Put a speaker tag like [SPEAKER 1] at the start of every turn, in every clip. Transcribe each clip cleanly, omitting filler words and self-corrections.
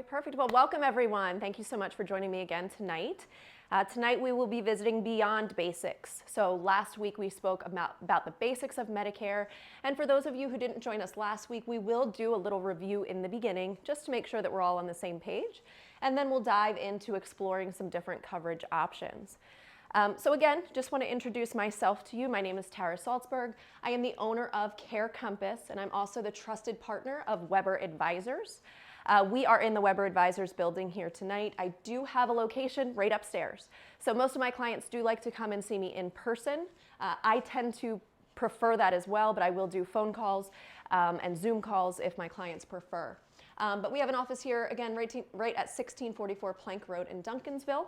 [SPEAKER 1] right, perfect. Well, welcome everyone. Thank you so much for joining me again tonight. Tonight we will be visiting Beyond Basics. So last week we spoke about the basics of Medicare. And for those of you who didn't join us last week, we will do a little review in the beginning just to make sure that we're all on the same page. And then we'll dive into exploring some different coverage options. So again, just want to introduce myself to you. My name is Tara Salzberg. I am the owner of Care Compass, and I'm also the trusted partner of Weber Advisors. We are in the Weber Advisors building here tonight. I do have a location right upstairs. So most of my clients do like to come and see me in person. I tend to prefer that as well, but I will do phone calls and Zoom calls if my clients prefer. But we have an office here, again, right at 1644 Plank Road in Duncansville.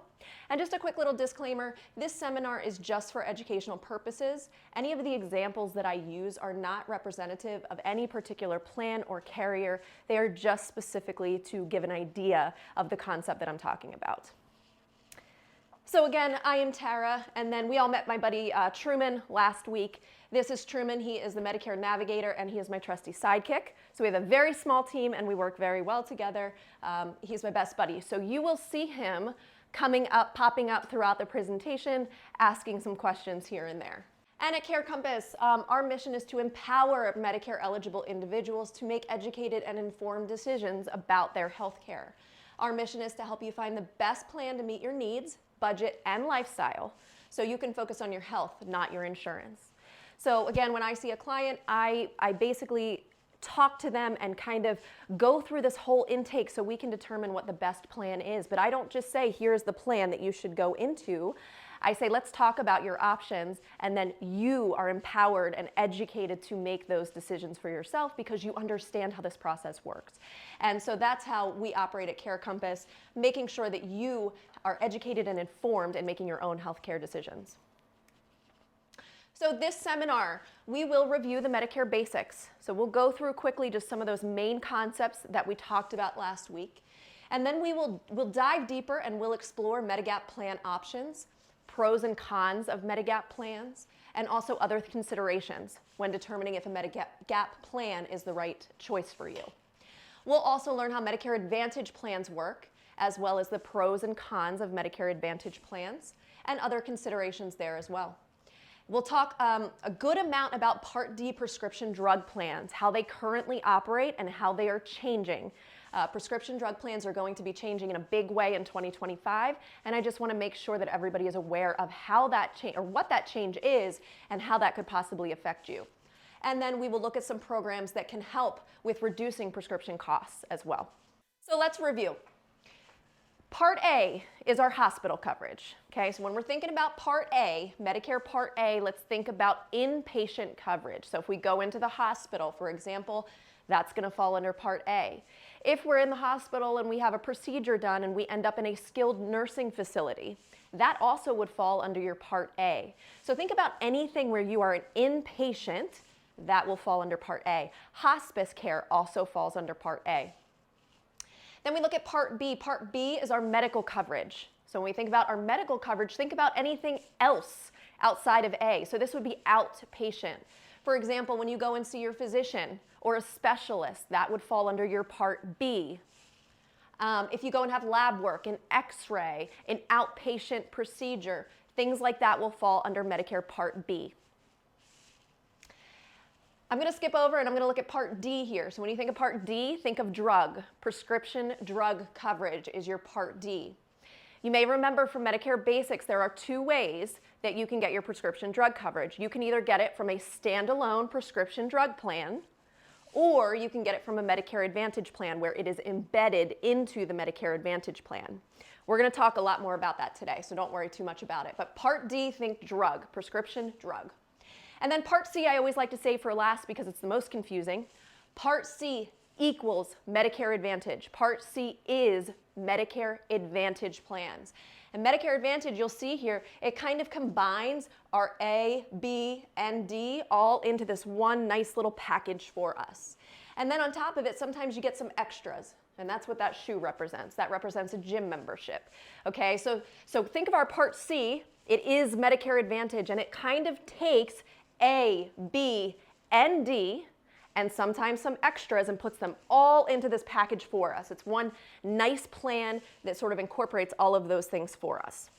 [SPEAKER 1] And just a quick little disclaimer, this seminar is just for educational purposes. Any of the examples that I use are not representative of any particular plan or carrier. They are just specifically to give an idea of the concept that I'm talking about. So again, I am Tara, and then we all met my buddy Truman last week. This is Truman. He is the Medicare navigator, and he is my trusty sidekick. So we have a very small team, and we work very well together. He's my best buddy. So you will see him coming up, popping up throughout the presentation, asking some questions here and there. And at Care Compass, our mission is to empower Medicare-eligible individuals to make educated and informed decisions about their health care. Our mission is to help you find the best plan to meet your needs, budget, and lifestyle, so you can focus on your health, not your insurance. So again, when I see a client, I basically talk to them and kind of go through this whole intake so we can determine what the best plan is. But I don't just say, here's the plan that you should go into. I say, let's talk about your options, and then you are empowered and educated to make those decisions for yourself because you understand how this process works. And so that's how we operate at Care Compass, making sure that you are educated and informed in making your own healthcare decisions. So this seminar, we will review the Medicare basics. So we'll go through quickly just some of those main concepts that we talked about last week. And then we'll dive deeper and we'll explore Medigap plan options, pros and cons of Medigap plans, and also other considerations when determining if a Medigap plan is the right choice for you. We'll also learn how Medicare Advantage plans work, as well as the pros and cons of Medicare Advantage plans, and other considerations there as well. We'll talk a good amount about Part D prescription drug plans, how they currently operate and how they are changing. Prescription drug plans are going to be changing in a big way in 2025, and I just want to make sure that everybody is aware of how that change, or what that change is, and how that could possibly affect you. And then we will look at some programs that can help with reducing prescription costs as well. So let's review. Part A is our hospital coverage. Okay, so when we're thinking about Part A, Medicare Part A, let's think about inpatient coverage. So if we go into the hospital, for example, that's going to fall under Part A. If we're in the hospital and we have a procedure done and we end up in a skilled nursing facility, that also would fall under your Part A. So think about anything where you are an inpatient, that will fall under Part A. Hospice care also falls under Part A. Then we look at Part B. Part B is our medical coverage. So when we think about our medical coverage, think about anything else outside of A. So this would be outpatient. For example, when you go and see your physician or a specialist, that would fall under your Part B. If you go and have lab work, an x-ray, an outpatient procedure, things like that will fall under Medicare Part B. I'm going to skip over and I'm going to look at Part D here. So when you think of Part D, think of drug. Prescription drug coverage is your Part D. You may remember from Medicare Basics, there are two ways that you can get your prescription drug coverage. You can either get it from a standalone prescription drug plan, or you can get it from a Medicare Advantage plan where it is embedded into the Medicare Advantage plan. We're going to talk a lot more about that today, so don't worry too much about it. But Part D, think drug, prescription drug. And then Part C, I always like to say for last because it's the most confusing. Part C equals Medicare Advantage. Part C is Medicare Advantage plans. And Medicare Advantage, you'll see here, it kind of combines our A, B, and D all into this one nice little package for us. And then on top of it, sometimes you get some extras. And that's what that shoe represents. That represents a gym membership. Okay, so think of our Part C. It is Medicare Advantage, and it kind of takes A, B, and D and sometimes some extras and puts them all into this package for us. It's one nice plan that sort of incorporates all of those things for us.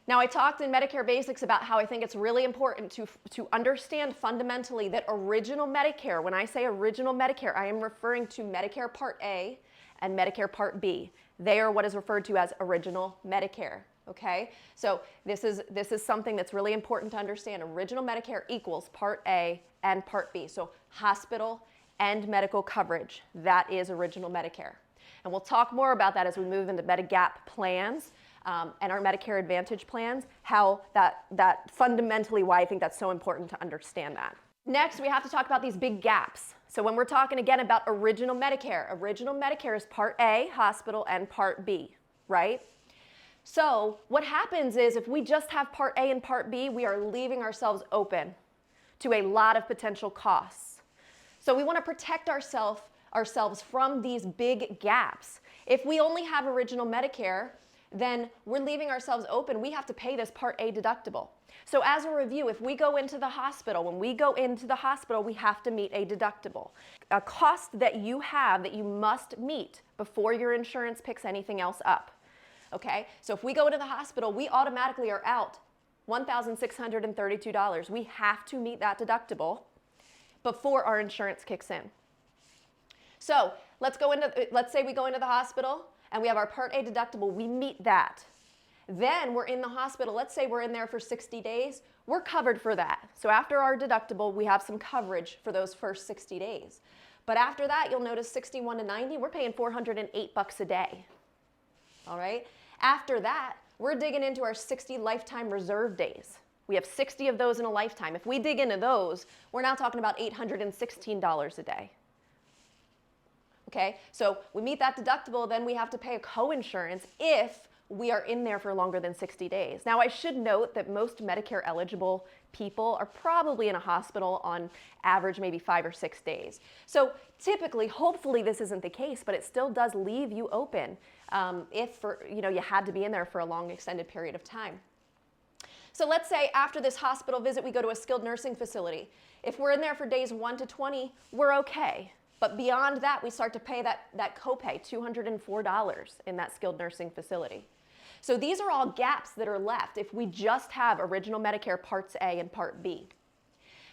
[SPEAKER 1] Now, I talked in Medicare Basics about how I think it's really important to understand fundamentally that original Medicare, when I say original Medicare, I am referring to Medicare Part A and Medicare Part B. They are what is referred to as original Medicare, okay? So this is something that's really important to understand. Original Medicare equals Part A and Part B. So hospital and medical coverage, that is original Medicare. And we'll talk more about that as we move into Medigap plans. And our Medicare Advantage plans, how that fundamentally why I think that's so important to understand that. Next, we have to talk about these big gaps. So when we're talking again about original Medicare is Part A, hospital, and Part B, right? So what happens is if we just have Part A and Part B, we are leaving ourselves open to a lot of potential costs. So we want to protect ourselves from these big gaps. If we only have original Medicare, then we're leaving ourselves open. We have to pay this Part A deductible. So as a review, if we go into the hospital, when we go into the hospital, we have to meet a deductible. A cost that you have that you must meet before your insurance picks anything else up. Okay? So if we go into the hospital, we automatically are out $1,632. We have to meet that deductible before our insurance kicks in. So let's say we go into the hospital and we have our Part A deductible, we meet that. Then we're in the hospital, let's say we're in there for 60 days, we're covered for that. So after our deductible, we have some coverage for those first 60 days. But after that, you'll notice 61 to 90, we're paying $408 a day. All right? After that, we're digging into our 60 lifetime reserve days. We have 60 of those in a lifetime. If we dig into those, we're now talking about $816 a day. Okay, so we meet that deductible, then we have to pay a co-insurance if we are in there for longer than 60 days. Now, I should note that most Medicare eligible people are probably in a hospital on average maybe 5 or 6 days. So typically, hopefully this isn't the case, but it still does leave you open if you had to be in there for a long extended period of time. So let's say after this hospital visit, we go to a skilled nursing facility. If we're in there for days 1 to 20, we're okay. But beyond that, we start to pay that copay, $204 in that skilled nursing facility. So these are all gaps that are left if we just have original Medicare Parts A and Part B.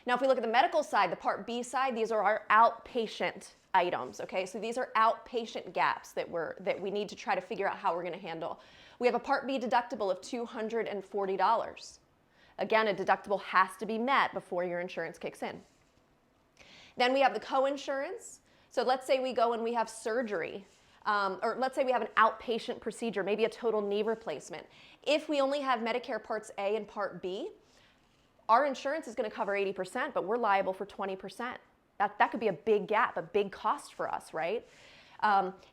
[SPEAKER 1] Now, if we look at the medical side, the Part B side, these are our outpatient items, okay? So these are outpatient gaps that we need to try to figure out how we're gonna handle. We have a Part B deductible of $240. Again, a deductible has to be met before your insurance kicks in. Then we have the co-insurance. So let's say we go and we have surgery, or let's say we have an outpatient procedure, maybe a total knee replacement. If we only have Medicare Parts A and Part B, our insurance is going to cover 80%, but we're liable for 20%. That could be a big gap, a big cost for us, right?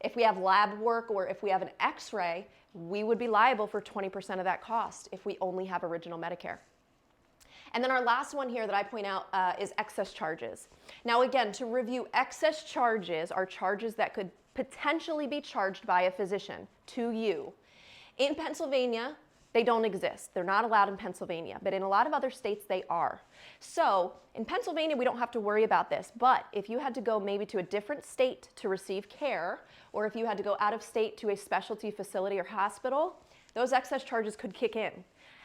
[SPEAKER 1] If we have lab work or if we have an x-ray, we would be liable for 20% of that cost if we only have original Medicare. And then our last one here that I point out is excess charges. Now again, to review, excess charges are charges that could potentially be charged by a physician to you. In Pennsylvania, they don't exist. They're not allowed in Pennsylvania, but in a lot of other states they are. So in Pennsylvania, we don't have to worry about this, but if you had to go maybe to a different state to receive care, or if you had to go out of state to a specialty facility or hospital, those excess charges could kick in.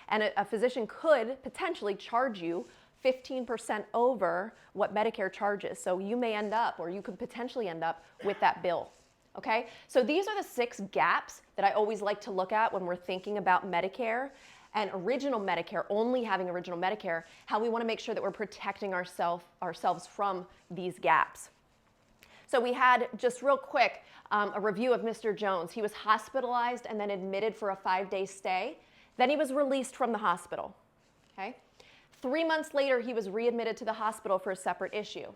[SPEAKER 1] And a physician could potentially charge you 15% over what Medicare charges. So you may end up, or you could potentially end up with that bill. Okay? So these are the 6 gaps that I always like to look at when we're thinking about Medicare and original Medicare, only having original Medicare, how we want to make sure that we're protecting ourselves from these gaps. So we had, just real quick, a review of Mr. Jones. He was hospitalized and then admitted for a 5-day stay. Then he was released from the hospital, okay? 3 months later, he was readmitted to the hospital for a separate issue.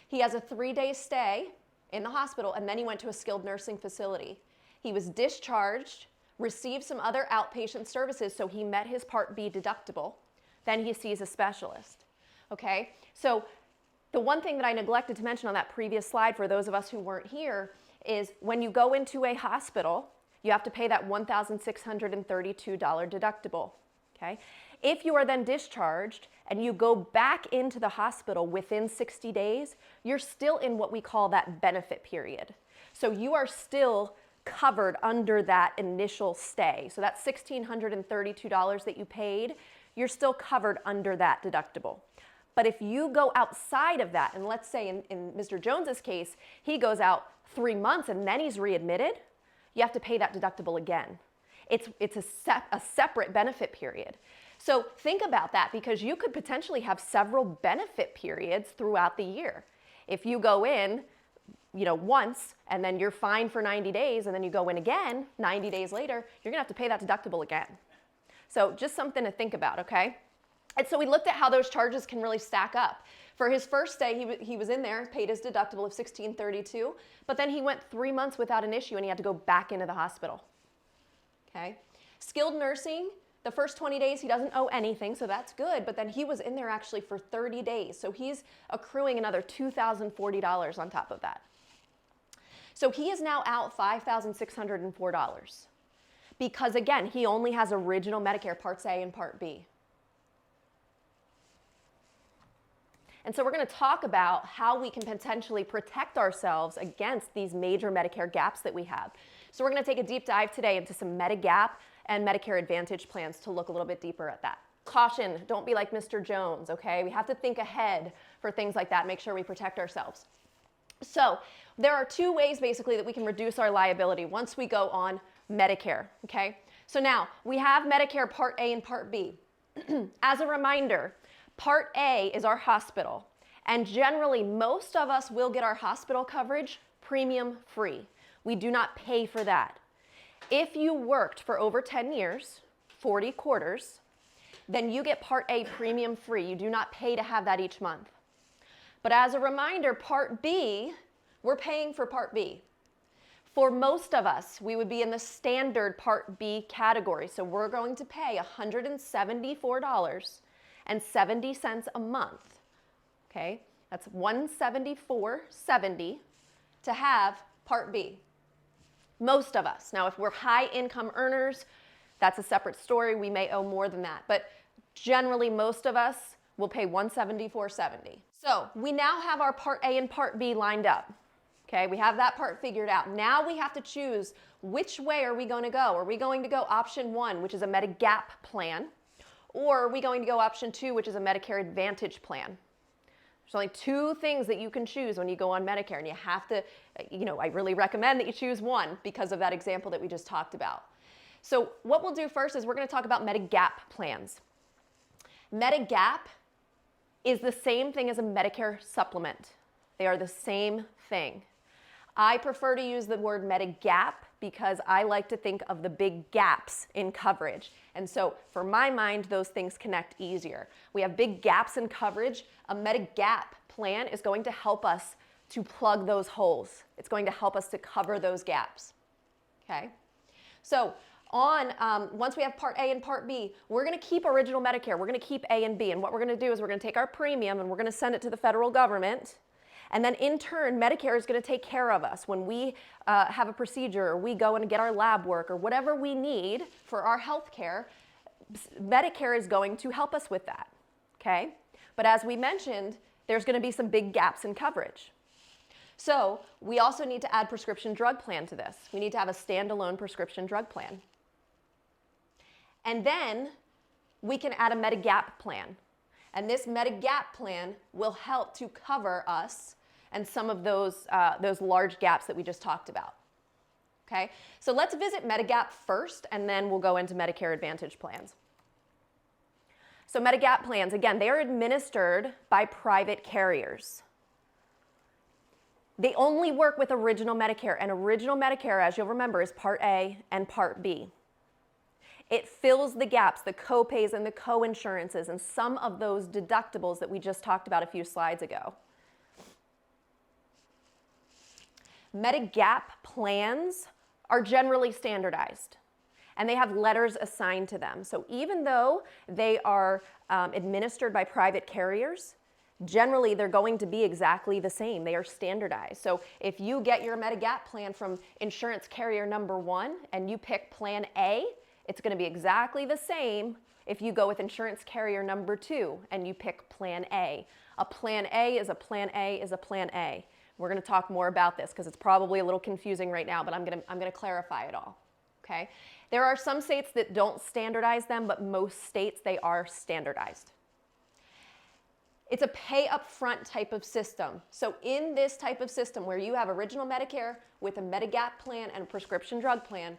[SPEAKER 1] He has a 3-day stay in the hospital, and then he went to a skilled nursing facility. He was discharged, received some other outpatient services, so he met his Part B deductible. Then he sees a specialist, okay? So the one thing that I neglected to mention on that previous slide for those of us who weren't here is when you go into a hospital, you have to pay that $1,632 deductible, okay? If you are then discharged and you go back into the hospital within 60 days, you're still in what we call that benefit period. So you are still covered under that initial stay. So that $1,632 that you paid, you're still covered under that deductible. But if you go outside of that, and let's say in Mr. Jones's case, he goes out 3 months and then he's readmitted, you have to pay that deductible again. It's a separate benefit period. So think about that, because you could potentially have several benefit periods throughout the year. If you go in, once, and then you're fine for 90 days, and then you go in again 90 days later, you're gonna have to pay that deductible again. So just something to think about, okay? And so we looked at how those charges can really stack up. For his first stay, he was in there, paid his deductible of $1,632, but then he went 3 months without an issue and he had to go back into the hospital, okay? Skilled nursing, the first 20 days he doesn't owe anything, so that's good, but then he was in there actually for 30 days, so he's accruing another $2,040 on top of that. So he is now out $5,604 because, again, he only has original Medicare Parts A and Part B. And so we're going to talk about how we can potentially protect ourselves against these major Medicare gaps that we have. So we're going to take a deep dive today into some Medigap and Medicare Advantage plans to look a little bit deeper at that. Caution, don't be like Mr. Jones, okay? We have to think ahead for things like that, make sure we protect ourselves. So there are 2 ways basically that we can reduce our liability once we go on Medicare, okay? So now we have Medicare Part A and Part B. As a reminder, Part A is our hospital, and generally most of us will get our hospital coverage premium free. We do not pay for that. If you worked for over 10 years, 40 quarters, then you get Part A premium free. You do not pay to have that each month. But as a reminder, Part B, we're paying for Part B. For most of us, we would be in the standard Part B category. So we're going to pay $174.70 a month. Okay, that's $174.70 to have Part B. Most of us. Now, if we're high income earners, that's a separate story. We may owe more than that. But generally, most of us will pay $174.70. So we now have our Part A and Part B lined up. Okay, we have that part figured out. Now we have to choose which way are we going to go. Are we going to go option 1, which is a Medigap plan, or are we going to go option 2, which is a Medicare Advantage plan? There's only 2 things that you can choose when you go on Medicare, and you have to, I really recommend that you choose one because of that example that we just talked about. So what we'll do first is we're going to talk about Medigap plans. Medigap is the same thing as a Medicare supplement. They are the same thing. I prefer to use the word Medigap because I like to think of the big gaps in coverage. And so for my mind, those things connect easier. We have big gaps in coverage. A Medigap plan is going to help us to plug those holes. It's going to help us to cover those gaps. Okay? So once we have Part A and Part B, we're going to keep original Medicare. We're going to keep A and B. And what we're going to do is we're going to take our premium and we're going to send it to the federal government. And then in turn, Medicare is going to take care of us when we have a procedure, or we go and get our lab work, or whatever we need for our health care. Medicare is going to help us with that, okay? But as we mentioned, there's going to be some big gaps in coverage. So we also need to add prescription drug plan to this. We need to have a standalone prescription drug plan. And then we can add a Medigap plan. And this Medigap plan will help to cover us and some of those large gaps that we just talked about. Okay, so let's visit Medigap first, and then we'll go into Medicare Advantage plans. So Medigap plans, again, they are administered by private carriers. They only work with original Medicare, and original Medicare, as you'll remember, is Part A and Part B. It fills the gaps, the co-pays and the co-insurances, and some of those deductibles that we just talked about a few slides ago. Medigap plans are generally standardized, and they have letters assigned to them. So even though they are administered by private carriers, generally they're going to be exactly the same. They are standardized. So if you get your Medigap plan from insurance carrier number 1 and you pick plan A, It's going to be exactly the same if you go with insurance carrier number 2 and you pick Plan A. A Plan A is a Plan A is a Plan A. We're going to talk more about this because it's probably a little confusing right now, but I'm going to clarify it all. Okay? There are some states that don't standardize them, but most states, they are standardized. It's a pay up front type of system. So in this type of system where you have original Medicare with a Medigap plan and a prescription drug plan,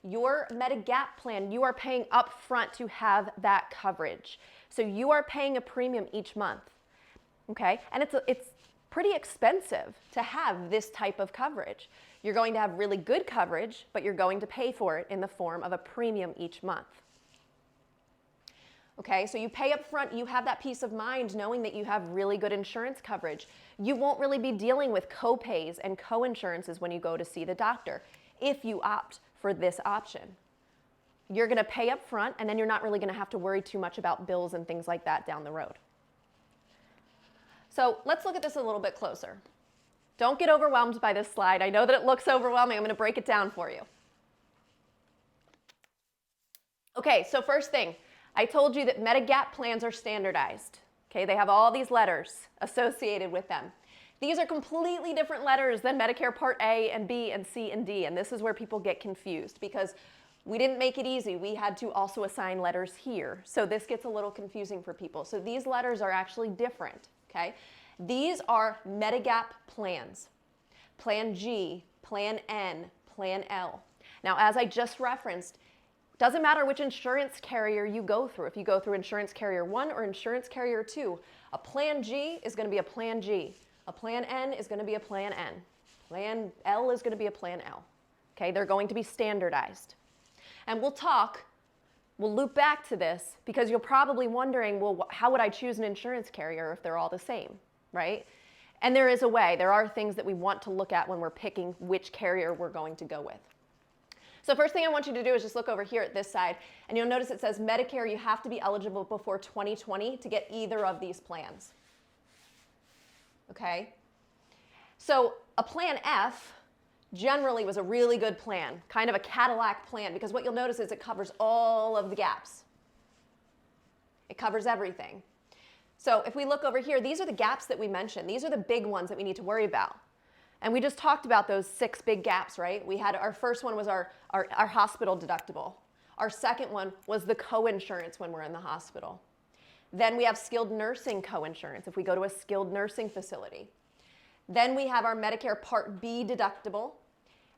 [SPEAKER 1] your Medigap plan, you are paying up front to have that coverage. So you are paying a premium each month. Okay? And it's pretty expensive to have this type of coverage. You're going to have really good coverage, but you're going to pay for it in the form of a premium each month. Okay, so you pay up front, you have that peace of mind knowing that you have really good insurance coverage. You won't really be dealing with co-pays and co-insurances when you go to see the doctor if you opt for this option. You're going to pay up front, and then you're not really going to have to worry too much about bills and things like that down the road. So let's look at this a little bit closer. Don't get overwhelmed by this slide. I know that it looks overwhelming. I'm going to break it down for you. Okay, so first thing, I told you that Medigap plans are standardized. Okay, they have all these letters associated with them. These are completely different letters than Medicare Part A and B and C and D, and this is where people get confused because we didn't make it easy. We had to also assign letters here, so this gets a little confusing for people. So these letters are actually different, okay? These are Medigap plans. Plan G, Plan N, Plan L. Now, as I just referenced, doesn't matter which insurance carrier you go through. If you go through insurance carrier 1 or insurance carrier 2, a Plan G is going to be a Plan G. A Plan N is going to be a Plan N. Plan L is going to be a Plan L. Okay, they're going to be standardized. And we'll loop back to this because you're probably wondering, well, how would I choose an insurance carrier if they're all the same, right? And there is a way. There are things that we want to look at when we're picking which carrier we're going to go with. So first thing I want you to do is just look over here at this side, and you'll notice it says Medicare, you have to be eligible before 2020 to get either of these plans. Okay? So a Plan F generally was a really good plan, kind of a Cadillac plan, because what you'll notice is it covers all of the gaps. It covers everything. So if we look over here, these are the gaps that we mentioned. These are the big ones that we need to worry about. And we just talked about those 6 big gaps, right? We had our first one was our hospital deductible. Our second one was the co-insurance when we're in the hospital. Then we have skilled nursing co-insurance if we go to a skilled nursing facility. Then we have our Medicare Part B deductible,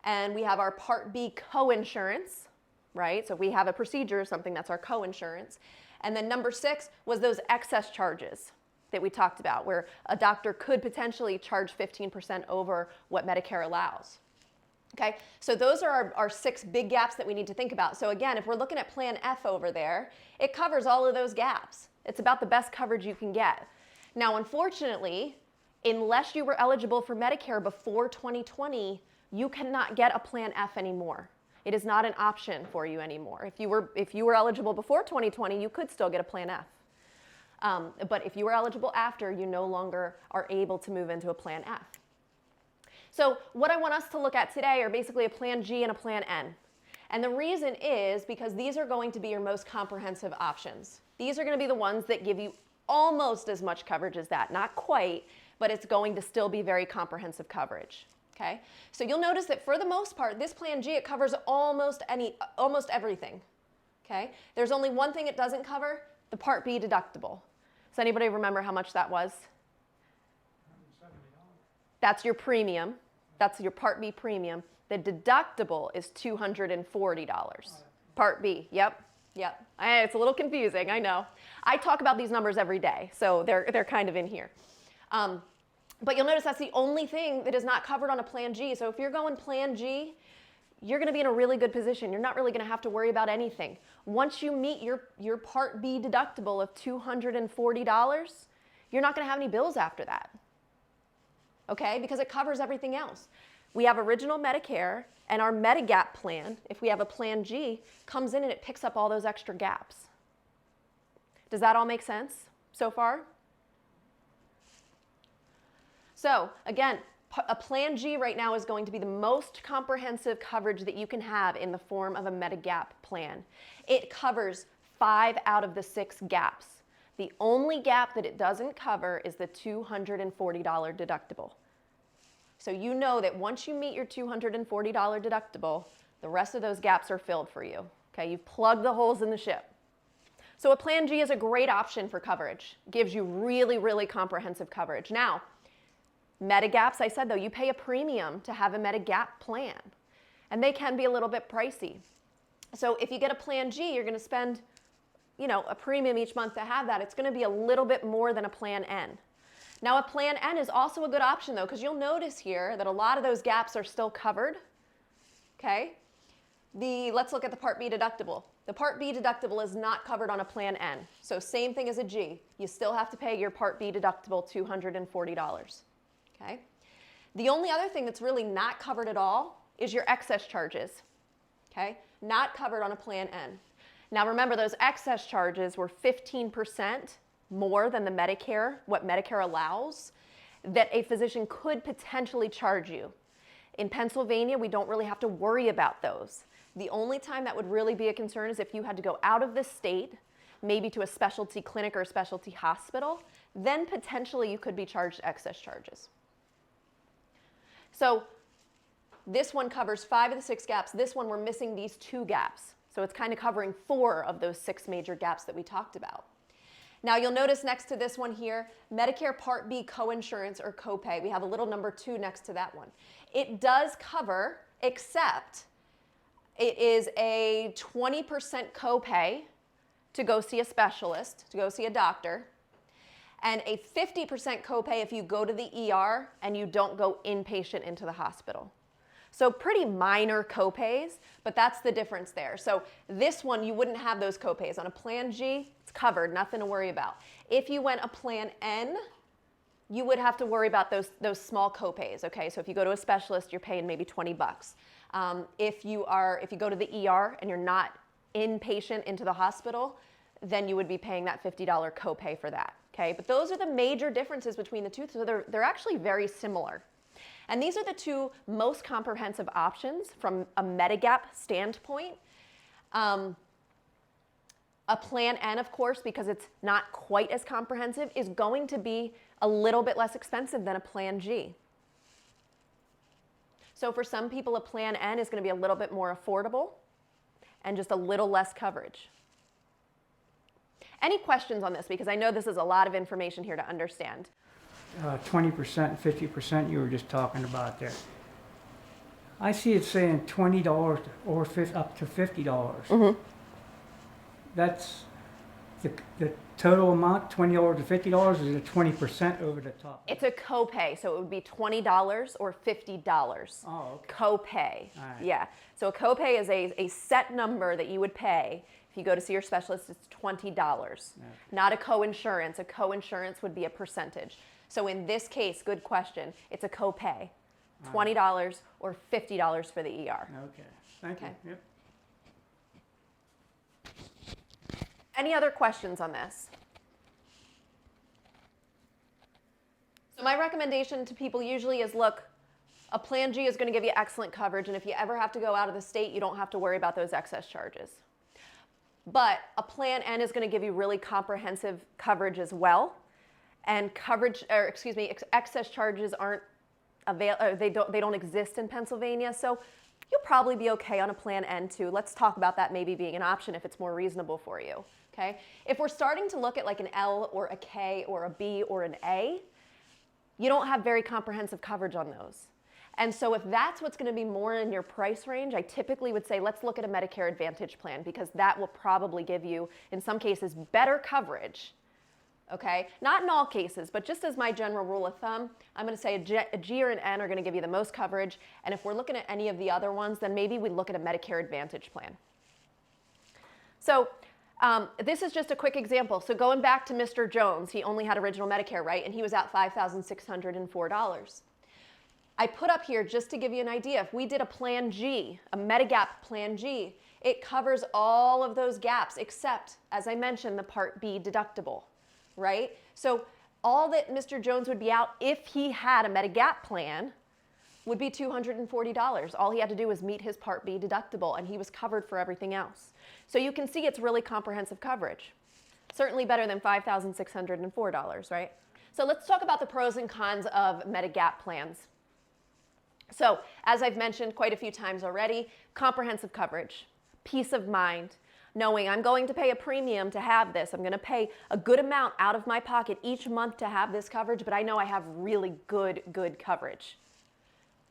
[SPEAKER 1] and we have our Part B co-insurance, right? So if we have a procedure or something, that's our co-insurance. And then number 6 was those excess charges that we talked about, where a doctor could potentially charge 15% over what Medicare allows. Okay, so those are our 6 big gaps that we need to think about. So again, if we're looking at Plan F over there, it covers all of those gaps. It's about the best coverage you can get. Now, unfortunately, unless you were eligible for Medicare before 2020, you cannot get a Plan F anymore. It is not an option for you anymore. If you were eligible before 2020, you could still get a Plan F. But if you were eligible after, you no longer are able to move into a Plan F. So what I want us to look at today are basically a Plan G and a Plan N. And the reason is because these are going to be your most comprehensive options. These are going to be the ones that give you almost as much coverage as that. Not quite, but it's going to still be very comprehensive coverage. Okay? So you'll notice that for the most part, this Plan G, it covers almost everything. Okay? There's only one thing it doesn't cover, the Part B deductible. Does anybody remember how much that was? $170. That's your premium. That's your Part B premium. The deductible is $240. Part B, yep. It's a little confusing, I know. I talk about these numbers every day, so they're kind of in here. But you'll notice that's the only thing that is not covered on a Plan G. So if you're going Plan G, you're going to be in a really good position. You're not really going to have to worry about anything. Once you meet your Part B deductible of $240, you're not going to have any bills after that. Okay? Because it covers everything else. We have original Medicare, and our Medigap plan, if we have a Plan G, comes in and it picks up all those extra gaps. Does that all make sense so far? So again, A Plan G right now is going to be the most comprehensive coverage that you can have in the form of a Medigap plan. It covers 5 out of the 6 gaps. The only gap that it doesn't cover is the $240 deductible. So you know that once you meet your $240 deductible, the rest of those gaps are filled for you. Okay, you've plugged the holes in the ship. So a Plan G is a great option for coverage. It gives you really, really comprehensive coverage. Now, Medigaps, I said though, you pay a premium to have a Medigap plan, and they can be a little bit pricey. So if you get a Plan G, you're going to spend, a premium each month to have that. It's going to be a little bit more than a Plan N. Now, a Plan N is also a good option though, because you'll notice here that a lot of those gaps are still covered. Okay? Let's look at the Part B deductible. The Part B deductible is not covered on a Plan N. So same thing as a G. You still have to pay your Part B deductible $240. Okay? The only other thing that's really not covered at all is your excess charges. Okay? Not covered on a Plan N. Now remember, those excess charges were 15% more than the Medicare, what Medicare allows, that a physician could potentially charge you. In Pennsylvania, we don't really have to worry about those. The only time that would really be a concern is if you had to go out of the state, maybe to a specialty clinic or a specialty hospital, then potentially you could be charged excess charges. So this one covers 5 of the 6 gaps. This one, we're missing these 2 gaps. So it's kind of covering 4 of those 6 major gaps that we talked about. Now you'll notice next to this one here, Medicare Part B coinsurance or copay. We have a little number 2 next to that one. It does cover, except it is a 20% copay to go see a specialist, to go see a doctor, and a 50% copay if you go to the ER and you don't go inpatient into the hospital. So pretty minor copays, but that's the difference there. So this one, you wouldn't have those copays. On a Plan G, it's covered, nothing to worry about. If you went a Plan N, you would have to worry about those small copays, okay? So if you go to a specialist, you're paying maybe $20. If you go to the ER and you're not inpatient into the hospital, then you would be paying that $50 copay for that, okay? But those are the major differences between the two, so they're actually very similar. And these are the 2 most comprehensive options from a Medigap standpoint. A Plan N, of course, because it's not quite as comprehensive, is going to be a little bit less expensive than a Plan G. So for some people, a Plan N is going to be a little bit more affordable and just a little less coverage. Any questions on this? Because I know this is a lot of information here to understand.
[SPEAKER 2] 20% and 50% you were just talking about there. I see it saying $20 or up to $50. Mm-hmm. That's the total amount, $20 to $50, is it 20% over the top?
[SPEAKER 1] It's a copay, so it would be $20 or $50.
[SPEAKER 2] Oh, okay.
[SPEAKER 1] Copay.
[SPEAKER 2] Right.
[SPEAKER 1] Yeah. So a copay is a set number that you would pay. If you go to see your specialist, it's $20. Okay. Not a coinsurance. A coinsurance would be a percentage. So in this case, good question, it's a copay, $20 or $50 for the ER.
[SPEAKER 2] Okay, thank you. Yep.
[SPEAKER 1] Any other questions on this? So my recommendation to people usually is, look, a Plan G is going to give you excellent coverage, and if you ever have to go out of the state, you don't have to worry about those excess charges. But a Plan N is going to give you really comprehensive coverage as well. And excess charges aren't they don't exist in Pennsylvania, so you'll probably be okay on a Plan N too. Let's talk about that maybe being an option if it's more reasonable for you. Okay? If we're starting to look at like an L or a K or a B or an A, you don't have very comprehensive coverage on those. And so if that's what's going to be more in your price range, I typically would say let's look at a Medicare Advantage plan, because that will probably give you, in some cases, better coverage. Okay, not in all cases, but just as my general rule of thumb, I'm going to say a G or an N are going to give you the most coverage. And if we're looking at any of the other ones, then maybe we look at a Medicare Advantage plan. So this is just a quick example. So going back to Mr. Jones, he only had original Medicare, right? And he was out $5,604. I put up here just to give you an idea. If we did a Plan G, a Medigap Plan G, it covers all of those gaps except, as I mentioned, the Part B deductible. Right? So All that Mr. Jones would be out if he had a Medigap plan would be $240. All he had to do was meet his Part B deductible, and he was covered for everything else. So you can see it's really comprehensive coverage. Certainly better than $5,604, right? So let's talk about the pros and cons of Medigap plans. So as I've mentioned quite a few times already, comprehensive coverage, peace of mind, knowing I'm going to pay a premium to have this. I'm going to pay a good amount out of my pocket each month to have this coverage, but I know I have really good coverage.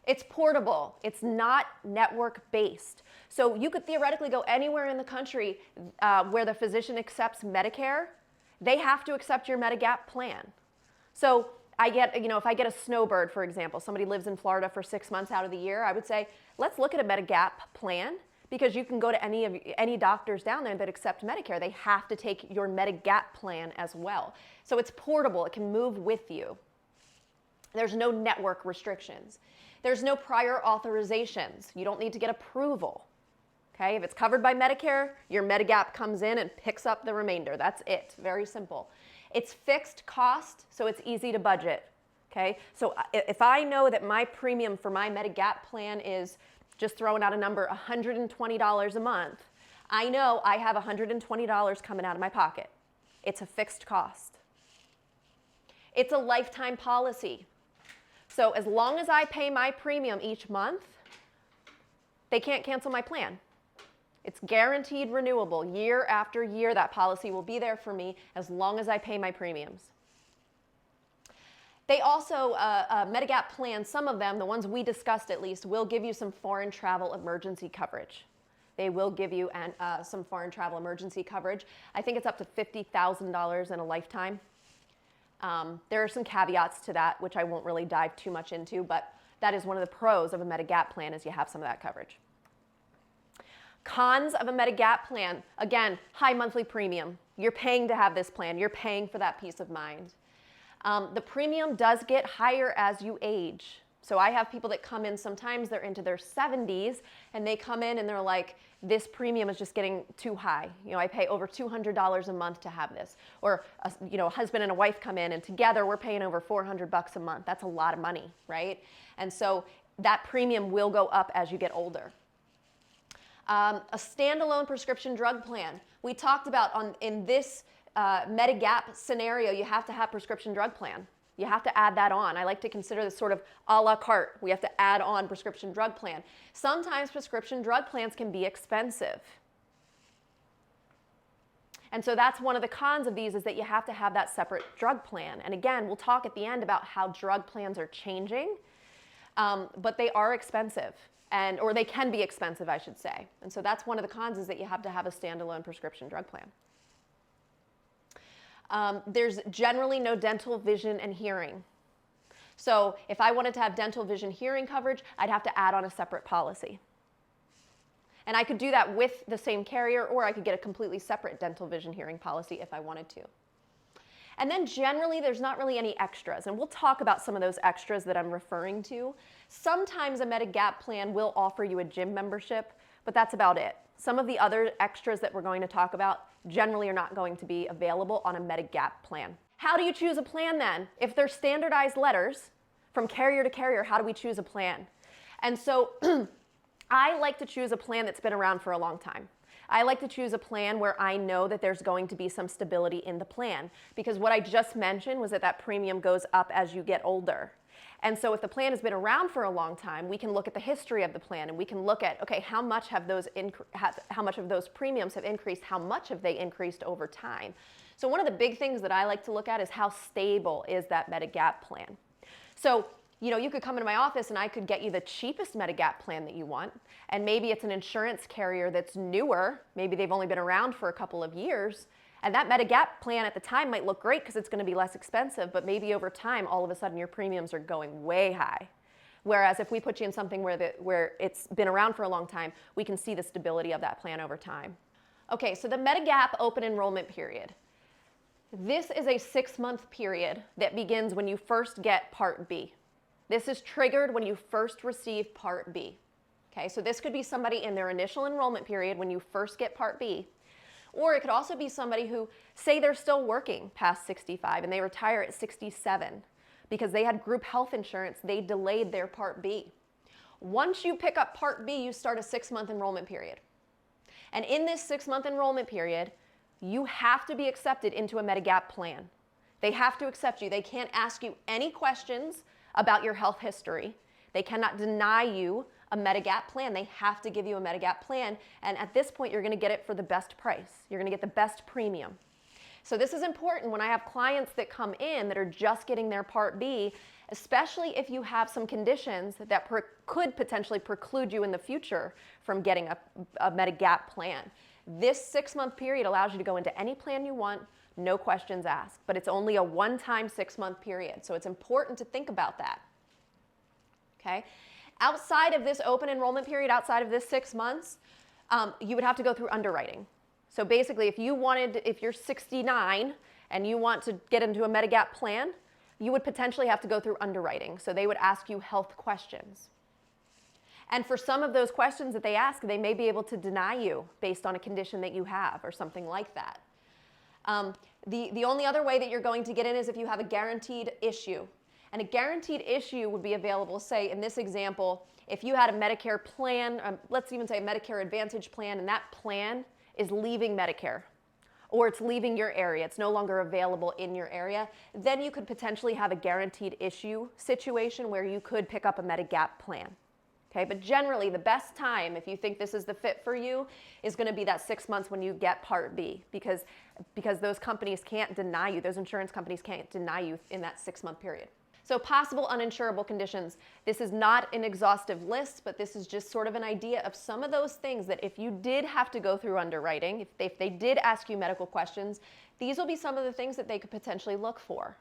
[SPEAKER 1] It's portable. It's not network-based. So you could theoretically go anywhere in the country where the physician accepts Medicare. They have to accept your Medigap plan. So I get, if I get a snowbird, for example, somebody lives in Florida for 6 months out of the year, I would say, let's look at a Medigap plan, because you can go to any doctors down there that accept Medicare. They have to take your Medigap plan as well. So it's portable. It can move with you. There's no network restrictions. There's no prior authorizations. You don't need to get approval. Okay? If it's covered by Medicare, your Medigap comes in and picks up the remainder. That's it. Very simple. It's fixed cost, so it's easy to budget. Okay? So if I know that my premium for my Medigap plan is, just throwing out a number, $120 a month, I know I have $120 coming out of my pocket. It's a fixed cost. It's a lifetime policy. So as long as I pay my premium each month, they can't cancel my plan. It's guaranteed renewable. Year after year, that policy will be there for me as long as I pay my premiums. They also, Medigap plans, some of them, the ones we discussed at least, will give you some foreign travel emergency coverage. They will give you some foreign travel emergency coverage. I think it's up to $50,000 in a lifetime. There are some caveats to that, which I won't really dive too much into, but that is one of the pros of a Medigap plan, is you have some of that coverage. Cons of a Medigap plan, again, high monthly premium. You're paying to have this plan. You're paying for that peace of mind. The premium does get higher as you age. So I have people that come in, sometimes they're into their 70s, and they come in and they're like, this premium is just getting too high. I pay over $200 a month to have this. Or a husband and a wife come in, and together we're paying over $400 a month. That's a lot of money, right? And so that premium will go up as you get older. A standalone prescription drug plan. We talked about in this Medigap scenario, you have to have prescription drug plan. You have to add that on. I like to consider this sort of a la carte. We have to add on prescription drug plan. Sometimes prescription drug plans can be expensive. And so that's one of the cons of these, is that you have to have that separate drug plan. And again, we'll talk at the end about how drug plans are changing, but they are expensive. Or they can be expensive, I should say. And so that's one of the cons, is that you have to have a standalone prescription drug plan. There's generally no dental, vision, and hearing. So if I wanted to have dental, vision, hearing coverage, I'd have to add on a separate policy. And I could do that with the same carrier, or I could get a completely separate dental, vision, hearing policy if I wanted to. And then generally, there's not really any extras. And we'll talk about some of those extras that I'm referring to. Sometimes a Medigap plan will offer you a gym membership, but that's about it. Some of the other extras that we're going to talk about generally are not going to be available on a Medigap plan. How do you choose a plan then? If there's standardized letters from carrier to carrier, how do we choose a plan? And so I like to choose a plan that's been around for a long time. I like to choose a plan where I know that there's going to be some stability in the plan, because what I just mentioned was that that premium goes up as you get older. And so if the plan has been around for a long time, we can look at the history of the plan, and we can look at, okay, how much of those premiums have increased, how much have they increased over time. So one of the big things that I like to look at is how stable is that Medigap plan. So you could come into my office and I could get you the cheapest Medigap plan that you want, and maybe it's an insurance carrier that's newer, maybe they've only been around for a couple of years, and that Medigap plan at the time might look great because it's going to be less expensive, but maybe over time, all of a sudden your premiums are going way high. Whereas if we put you in something where it's been around for a long time, we can see the stability of that plan over time. Okay, so the Medigap open enrollment period. This is a 6-month period that begins when you first get Part B. This is triggered when you first receive Part B. Okay, so this could be somebody in their initial enrollment period when you first get Part B, Or it could also be somebody who, say they're still working past 65 and they retire at 67 because they had group health insurance, they delayed their Part B. Once you pick up Part B, you start a 6-month enrollment period. And in this 6-month enrollment period, you have to be accepted into a Medigap plan. They have to accept you. They can't ask you any questions about your health history. They cannot deny you a Medigap plan. They have to give you a Medigap plan. And at this point, you're going to get it for the best price. You're going to get the best premium. So this is important when I have clients that come in that are just getting their Part B, especially if you have some conditions that could potentially preclude you in the future from getting a Medigap plan. This 6-month period allows you to go into any plan you want, no questions asked, but it's only a one-time 6-month period. So it's important to think about that. Okay? Outside of this open enrollment period, outside of this 6 months, you would have to go through underwriting. So basically, if you're 69 and you want to get into a Medigap plan, you would potentially have to go through underwriting. So they would ask you health questions. And for some of those questions that they ask, they may be able to deny you based on a condition that you have or something like that. The only other way that you're going to get in is if you have a guaranteed issue. And a guaranteed issue would be available, say in this example, if you had a Medicare plan, let's even say a Medicare Advantage plan, and that plan is leaving Medicare, or it's leaving your area, it's no longer available in your area, then you could potentially have a guaranteed issue situation where you could pick up a Medigap plan. Okay, but generally the best time, if you think this is the fit for you, is going to be that 6 months when you get Part B, because those companies can't deny you, those insurance companies can't deny you in that 6-month period. So possible uninsurable conditions. This is not an exhaustive list, but this is just sort of an idea of some of those things that if you did have to go through underwriting, if they did ask you medical questions, these will be some of the things that they could potentially look for.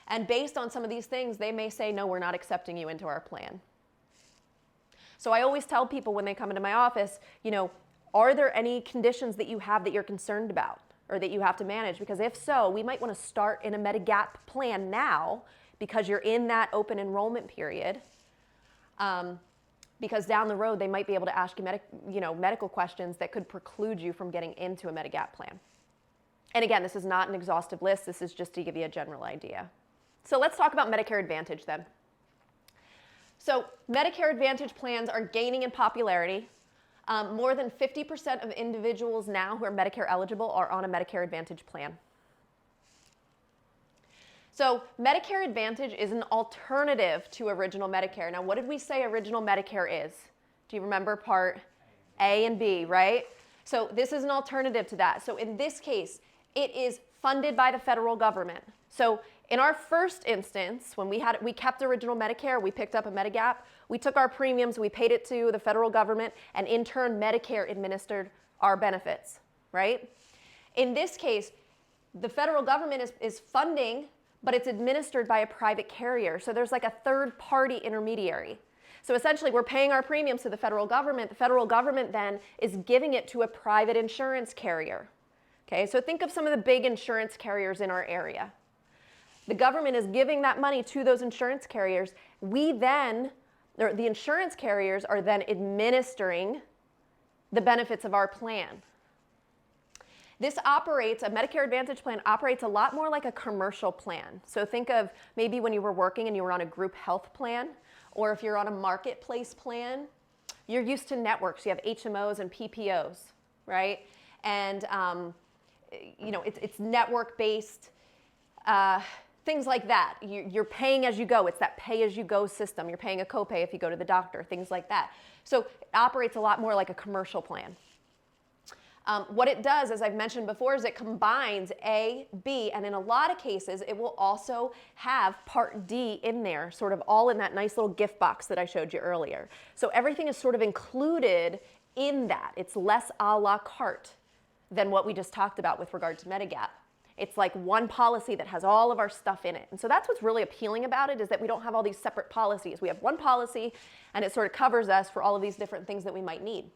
[SPEAKER 1] And based on some of these things, they may say, no, we're not accepting you into our plan. So I always tell people when they come into my office, are there any conditions that you have that you're concerned about or that you have to manage? Because if so, we might want to start in a Medigap plan now because you're in that open enrollment period. Because down the road, they might be able to ask you medical questions that could preclude you from getting into a Medigap plan. And again, this is not an exhaustive list. This is just to give you a general idea. So let's talk about Medicare Advantage then. So Medicare Advantage plans are gaining in popularity. More than 50% of individuals now who are Medicare eligible are on a Medicare Advantage plan. So Medicare Advantage is an alternative to Original Medicare. Now, what did we say Original Medicare is? Do you remember Part A and B, right? So this is an alternative to that. So in this case, it is funded by the federal government. So in our first instance, when we kept Original Medicare, we picked up a Medigap, we took our premiums, we paid it to the federal government, and in turn, Medicare administered our benefits, right? In this case, the federal government is funding, but it's administered by a private carrier. So there's like a third-party intermediary. So essentially, we're paying our premiums to the federal government. The federal government then is giving it to a private insurance carrier. Okay, so think of some of the big insurance carriers in our area. The government is giving that money to those insurance carriers. The insurance carriers are then administering the benefits of our plan. A Medicare Advantage plan operates a lot more like a commercial plan. So think of maybe when you were working and you were on a group health plan, or if you're on a marketplace plan, you're used to networks. You have HMOs and PPOs, right? And it's network-based, things like that. You're paying as you go. It's that pay-as-you-go system. You're paying a copay if you go to the doctor, things like that. So it operates a lot more like a commercial plan. What it does, as I've mentioned before, is it combines A, B, and in a lot of cases, it will also have Part D in there, sort of all in that nice little gift box that I showed you earlier. So everything is sort of included in that. It's less a la carte than what we just talked about with regard to Medigap. It's like one policy that has all of our stuff in it. And so that's what's really appealing about it, is that we don't have all these separate policies. We have one policy, and it sort of covers us for all of these different things that we might need.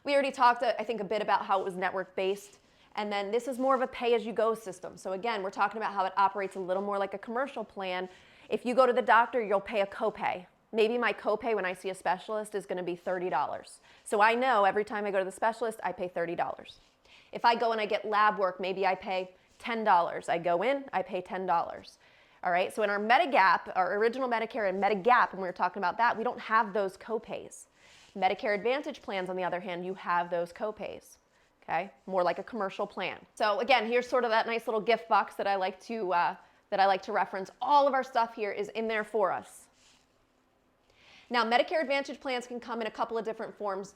[SPEAKER 1] We already talked, I think, a bit about how it was network-based, and then this is more of a pay-as-you-go system. So again, we're talking about how it operates a little more like a commercial plan. If you go to the doctor, you'll pay a copay. Maybe my copay when I see a specialist is going to be $30. So I know every time I go to the specialist, I pay $30. If I go and I get lab work, maybe I pay $10. I go in, I pay $10. All right, so in our Medigap, our original Medicare and Medigap, when we were talking about that, we don't have those copays. Medicare Advantage plans, on the other hand, you have those copays. Okay, more like a commercial plan. So again, here's sort of that nice little gift box that I like to reference. All of our stuff here is in there for us. Now, Medicare Advantage plans can come in a couple of different forms.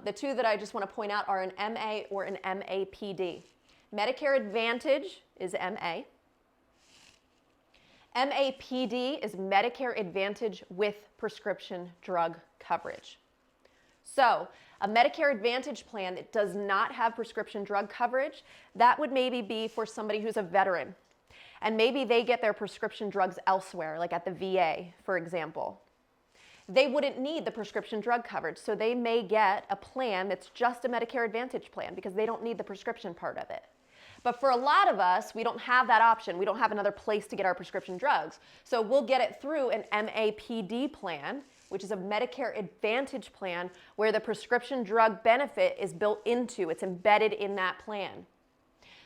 [SPEAKER 1] The two that I just want to point out are an MA or an MAPD. Medicare Advantage is MA. MAPD is Medicare Advantage with prescription drug coverage. So, a Medicare Advantage plan that does not have prescription drug coverage, that would maybe be for somebody who's a veteran. And maybe they get their prescription drugs elsewhere, like at the VA, for example. They wouldn't need the prescription drug coverage, so they may get a plan that's just a Medicare Advantage plan because they don't need the prescription part of it. But for a lot of us, we don't have that option. We don't have another place to get our prescription drugs. So we'll get it through an MAPD plan, which is a Medicare Advantage plan where the prescription drug benefit is built into, it's embedded in that plan.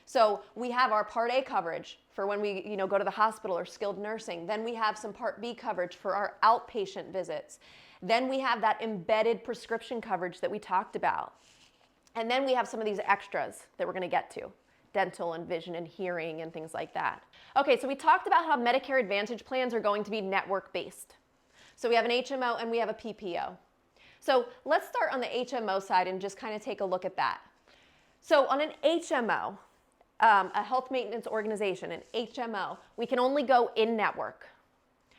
[SPEAKER 1] So we have our Part A coverage for when we go to the hospital or skilled nursing. Then we have some Part B coverage for our outpatient visits. Then we have that embedded prescription coverage that we talked about. And then we have some of these extras that we're going to get to. Dental and vision and hearing and things like that. Okay, so we talked about how Medicare Advantage plans are going to be network-based. So we have an HMO and we have a PPO. So let's start on the HMO side and just kind of take a look at that. So on an HMO, a health maintenance organization, an HMO, we can only go in-network.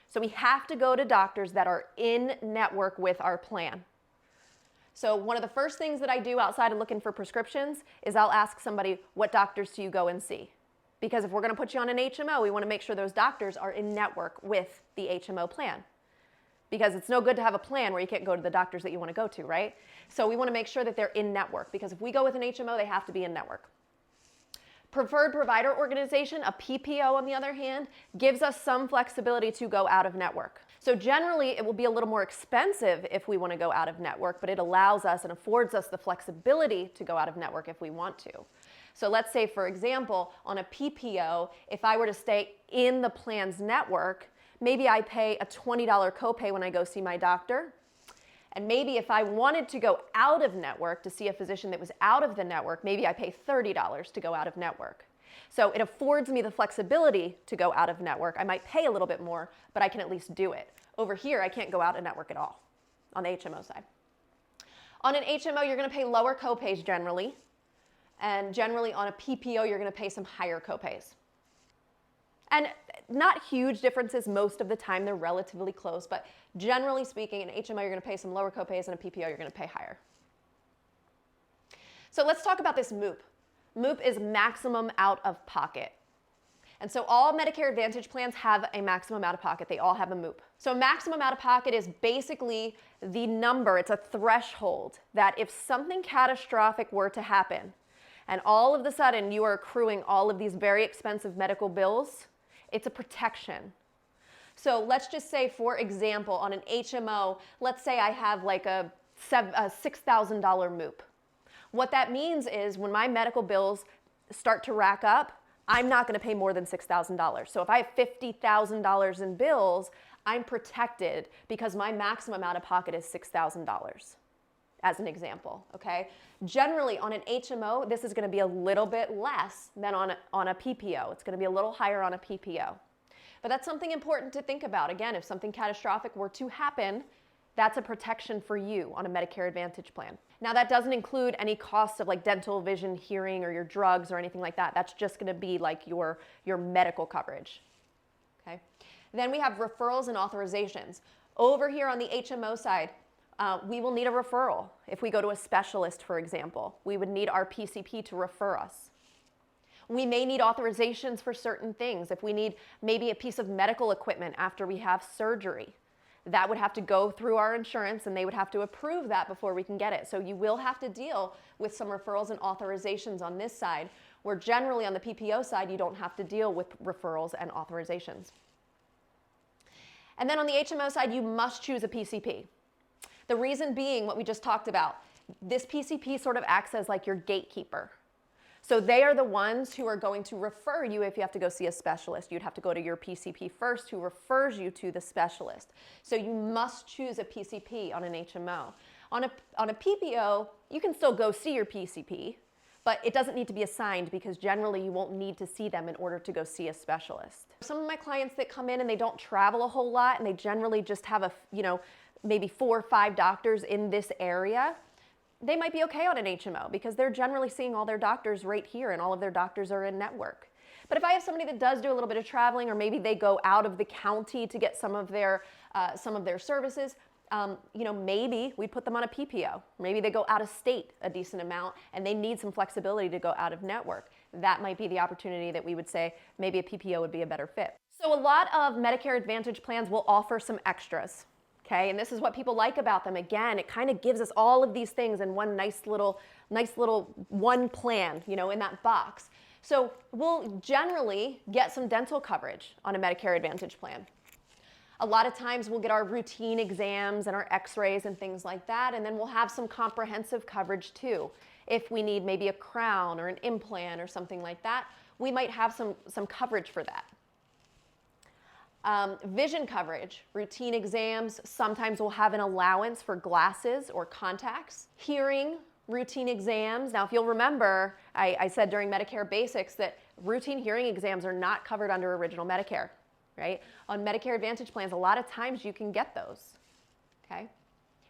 [SPEAKER 1] So we have to go to doctors that are in-network with our plan. So one of the first things that I do outside of looking for prescriptions is I'll ask somebody, what doctors do you go and see? Because if we're going to put you on an HMO, we want to make sure those doctors are in network with the HMO plan. Because it's no good to have a plan where you can't go to the doctors that you want to go to, right? So we want to make sure that they're in network, because if we go with an HMO, they have to be in network. Preferred provider organization, a PPO on the other hand, gives us some flexibility to go out of network. So generally it will be a little more expensive if we want to go out of network, but it allows us and affords us the flexibility to go out of network if we want to. So let's say, for example, on a PPO, if I were to stay in the plan's network, maybe I pay a $20 copay when I go see my doctor. And maybe if I wanted to go out of network to see a physician that was out of the network, maybe I pay $30 to go out of network. So it affords me the flexibility to go out of network. I might pay a little bit more, but I can at least do it. Over here, I can't go out of network at all on the HMO side. On an HMO, you're going to pay lower copays generally. And generally on a PPO, you're going to pay some higher copays. And not huge differences most of the time, they're relatively close, but generally speaking, in HMO you're going to pay some lower copays, and a PPO you're going to pay higher. So let's talk about this MOOP. MOOP is maximum out of pocket. And so all Medicare Advantage plans have a maximum out of pocket. They all have a MOOP. So maximum out of pocket is basically the number, it's a threshold that if something catastrophic were to happen, and all of a sudden you are accruing all of these very expensive medical bills, it's a protection. So let's just say, for example, on an HMO, let's say I have like a $6,000 MOOP. What that means is when my medical bills start to rack up, I'm not going to pay more than $6,000. So if I have $50,000 in bills, I'm protected because my maximum out of pocket is $6,000, as an example, okay? Generally, on an HMO, this is going to be a little bit less than on a PPO. It's going to be a little higher on a PPO. But that's something important to think about. Again, if something catastrophic were to happen, that's a protection for you on a Medicare Advantage plan. Now, that doesn't include any costs of like dental, vision, hearing, or your drugs or anything like that. That's just going to be like your medical coverage, okay? Then we have referrals and authorizations. Over here on the HMO side, we will need a referral. If we go to a specialist, for example, we would need our PCP to refer us. We may need authorizations for certain things. If we need maybe a piece of medical equipment after we have surgery, that would have to go through our insurance and they would have to approve that before we can get it. So you will have to deal with some referrals and authorizations on this side, where generally on the PPO side, you don't have to deal with referrals and authorizations. And then on the HMO side, you must choose a PCP. The reason being what we just talked about, this PCP sort of acts as like your gatekeeper. So they are the ones who are going to refer you if you have to go see a specialist. You'd have to go to your PCP first, who refers you to the specialist. So you must choose a PCP on an HMO. On a PPO, you can still go see your PCP, but it doesn't need to be assigned because generally you won't need to see them in order to go see a specialist. Some of my clients that come in and they don't travel a whole lot and they generally just have maybe 4 or 5 doctors in this area, they might be okay on an HMO because they're generally seeing all their doctors right here and all of their doctors are in network. But if I have somebody that does do a little bit of traveling, or maybe they go out of the county to get some of their services, maybe we put them on a PPO. Maybe they go out of state a decent amount and they need some flexibility to go out of network. That might be the opportunity that we would say maybe a PPO would be a better fit. So a lot of Medicare Advantage plans will offer some extras. Okay, and this is what people like about them. Again, it kind of gives us all of these things in one nice little one plan, in that box. So we'll generally get some dental coverage on a Medicare Advantage plan. A lot of times we'll get our routine exams and our x-rays and things like that, and then we'll have some comprehensive coverage too. If we need maybe a crown or an implant or something like that, we might have some coverage for that. Vision coverage, routine exams, sometimes we'll have an allowance for glasses or contacts. Hearing, routine exams. Now, if you'll remember, I said during Medicare Basics that routine hearing exams are not covered under Original Medicare, right? On Medicare Advantage plans, a lot of times you can get those, okay?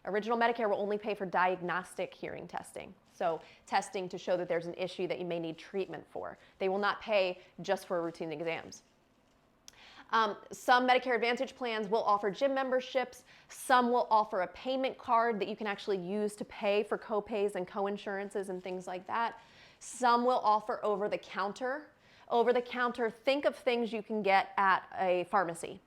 [SPEAKER 1] Original Medicare will only pay for diagnostic hearing testing. So testing to show that there's an issue that you may need treatment for. They will not pay just for routine exams. Some Medicare Advantage plans will offer gym memberships. Some will offer a payment card that you can actually use to pay for copays and coinsurances and things like that. Some will offer over-the-counter. Over-the-counter, think of things you can get at a pharmacy.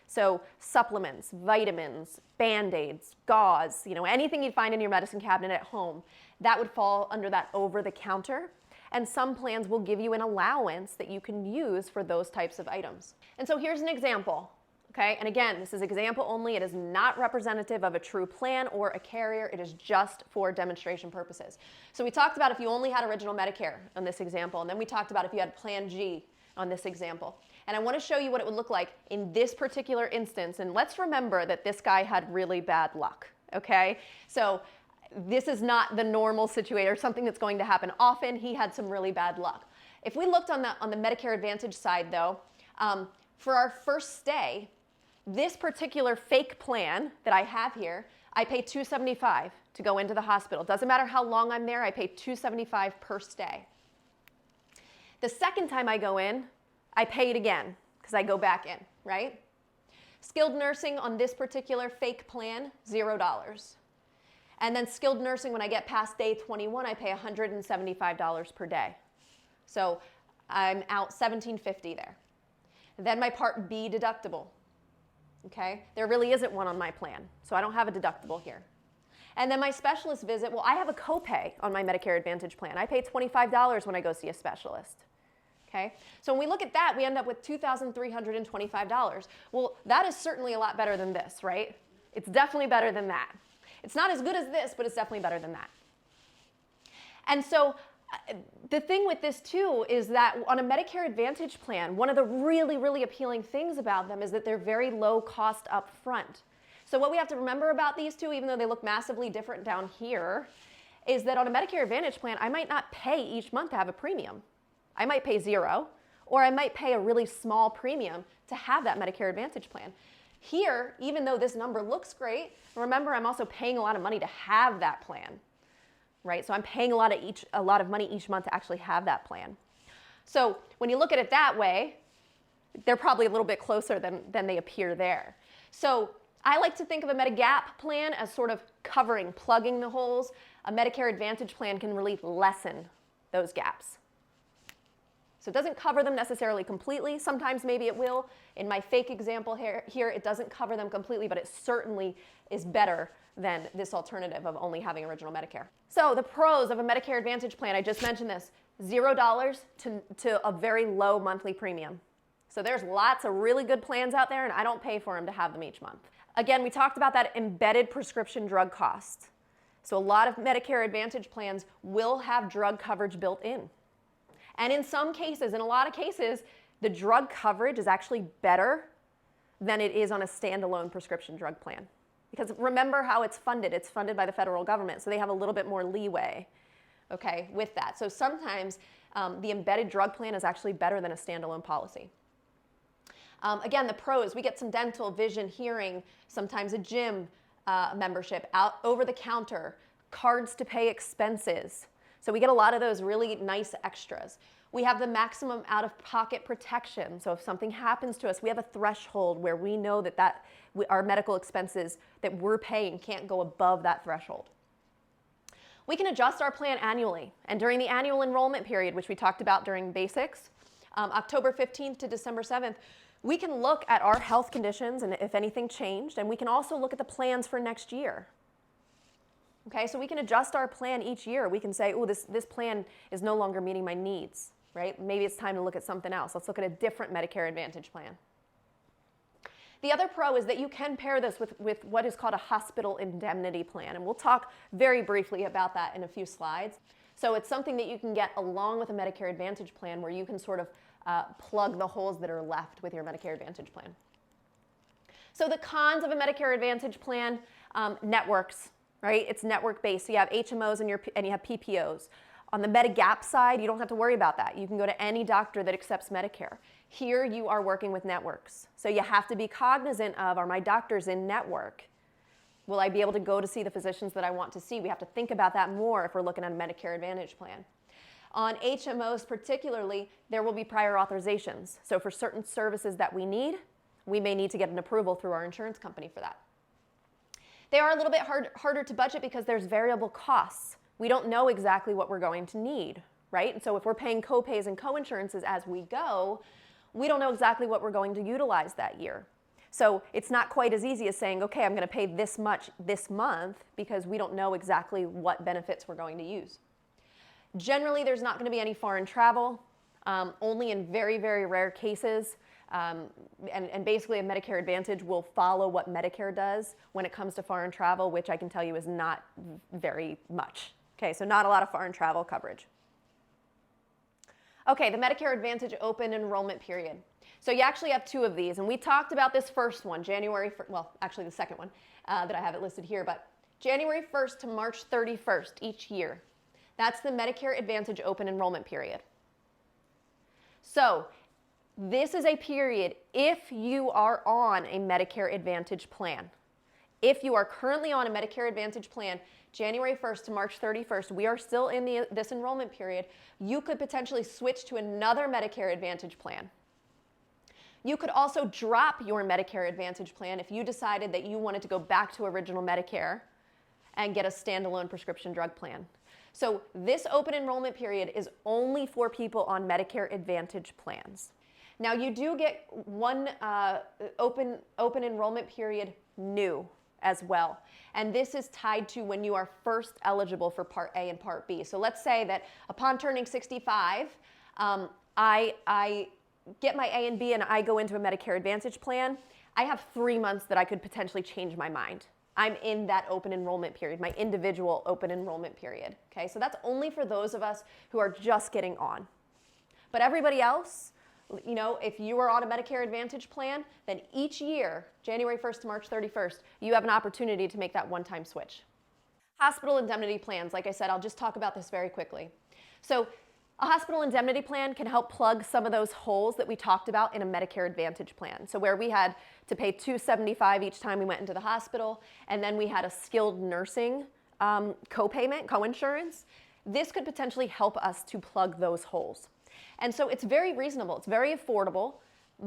[SPEAKER 1] So supplements, vitamins, Band-Aids, gauze, anything you'd find in your medicine cabinet at home, that would fall under that over-the-counter. And some plans will give you an allowance that you can use for those types of items. And so here's an example, okay? And again, this is example only. It is not representative of a true plan or a carrier. It is just for demonstration purposes. So we talked about if you only had Original Medicare on this example, and then we talked about if you had Plan G on this example. And I want to show you what it would look like in this particular instance. And let's remember that this guy had really bad luck, okay? So this is not the normal situation or something that's going to happen often. He had some really bad luck. If we looked on the Medicare Advantage side though, for our first stay, this particular fake plan that I have here, I pay $275 to go into the hospital. Doesn't matter how long I'm there, I pay $275 per stay. The second time I go in, I pay it again because I go back in, right? Skilled nursing on this particular fake plan, $0. And then skilled nursing, when I get past day 21, I pay $175 per day. So I'm out $1,750 there. Then my Part B deductible, okay? There really isn't one on my plan, so I don't have a deductible here. And then my specialist visit, well, I have a copay on my Medicare Advantage plan. I pay $25 when I go see a specialist, okay? So when we look at that, we end up with $2,325. Well, that is certainly a lot better than this, right? It's definitely better than that. It's not as good as this, but it's definitely better than that. And so the thing with this too is that on a Medicare Advantage plan, one of the really, really appealing things about them is that they're very low cost up front. So what we have to remember about these two, even though they look massively different down here, is that on a Medicare Advantage plan, I might not pay each month to have a premium. I might pay $0, or I might pay a really small premium to have that Medicare Advantage plan. Here, even though this number looks great, remember I'm also paying a lot of money to have that plan, right? So I'm paying a lot of money each month to actually have that plan. So when you look at it that way, they're probably a little bit closer than they appear there. So I like to think of a Medigap plan as sort of covering, plugging the holes. A Medicare Advantage plan can really lessen those gaps. So it doesn't cover them necessarily completely. Sometimes maybe it will. In my fake example here, it doesn't cover them completely, but it certainly is better than this alternative of only having Original Medicare. So the pros of a Medicare Advantage plan, I just mentioned this, $0 to a very low monthly premium. So there's lots of really good plans out there, and I don't pay for them to have them each month. Again, we talked about that embedded prescription drug cost. So a lot of Medicare Advantage plans will have drug coverage built in. And in some cases, in a lot of cases, the drug coverage is actually better than it is on a standalone prescription drug plan. Because remember how it's funded. It's funded by the federal government, so they have a little bit more leeway, okay, with that. So sometimes the embedded drug plan is actually better than a standalone policy. Again, the pros, we get some dental, vision, hearing, sometimes a gym membership, out over the counter, cards to pay expenses. So we get a lot of those really nice extras. We have the maximum out-of-pocket protection. So if something happens to us, we have a threshold where we know that our medical expenses that we're paying can't go above that threshold. We can adjust our plan annually. And during the annual enrollment period, which we talked about during basics, October 15th to December 7th, we can look at our health conditions and if anything changed, and we can also look at the plans for next year. Okay, so we can adjust our plan each year. We can say, oh, this plan is no longer meeting my needs, right? Maybe it's time to look at something else. Let's look at a different Medicare Advantage plan. The other pro is that you can pair this with what is called a hospital indemnity plan, and we'll talk very briefly about that in a few slides. So it's something that you can get along with a Medicare Advantage plan where you can sort of plug the holes that are left with your Medicare Advantage plan. So the cons of a Medicare Advantage plan, networks, right? It's network-based. So you have HMOs and you have PPOs. On the Medigap side, you don't have to worry about that. You can go to any doctor that accepts Medicare. Here you are working with networks. So you have to be cognizant of, are my doctors in network? Will I be able to go to see the physicians that I want to see? We have to think about that more if we're looking at a Medicare Advantage plan. On HMOs particularly, there will be prior authorizations. So for certain services that we need, we may need to get an approval through our insurance company for that. They are a little bit harder to budget because there's variable costs. We don't know exactly what we're going to need, right? And so if we're paying co-pays and co-insurances as we go, we don't know exactly what we're going to utilize that year. So it's not quite as easy as saying, okay, I'm going to pay this much this month because we don't know exactly what benefits we're going to use. Generally, there's not going to be any foreign travel, only in very, very rare cases. And basically a Medicare Advantage will follow what Medicare does when it comes to foreign travel, which I can tell you is not very much. Okay, so not a lot of foreign travel coverage. Okay, the Medicare Advantage open enrollment period. So you actually have two of these, and we talked about this first one, actually the second one that I have it listed here, but January 1st to March 31st each year. That's the Medicare Advantage open enrollment period. So this is a period if you are on a Medicare Advantage plan. If you are currently on a Medicare Advantage plan, January 1st to March 31st, we are still in this enrollment period, you could potentially switch to another Medicare Advantage plan. You could also drop your Medicare Advantage plan if you decided that you wanted to go back to original Medicare and get a standalone prescription drug plan. So this open enrollment period is only for people on Medicare Advantage plans. Now you do get one open enrollment period new as well. And this is tied to when you are first eligible for Part A and Part B. So let's say that upon turning 65, I get my A and B and I go into a Medicare Advantage plan. I have 3 months that I could potentially change my mind. I'm in that open enrollment period, my individual open enrollment period. Okay, so that's only for those of us who are just getting on. But everybody else, you know, if you are on a Medicare Advantage plan, then each year, January 1st to March 31st, you have an opportunity to make that one-time switch. Hospital indemnity plans, like I said, I'll just talk about this very quickly. So a hospital indemnity plan can help plug some of those holes that we talked about in a Medicare Advantage plan. So where we had to pay $275 each time we went into the hospital, and then we had a skilled nursing co-payment, co-insurance, this could potentially help us to plug those holes. And so it's very reasonable, it's very affordable.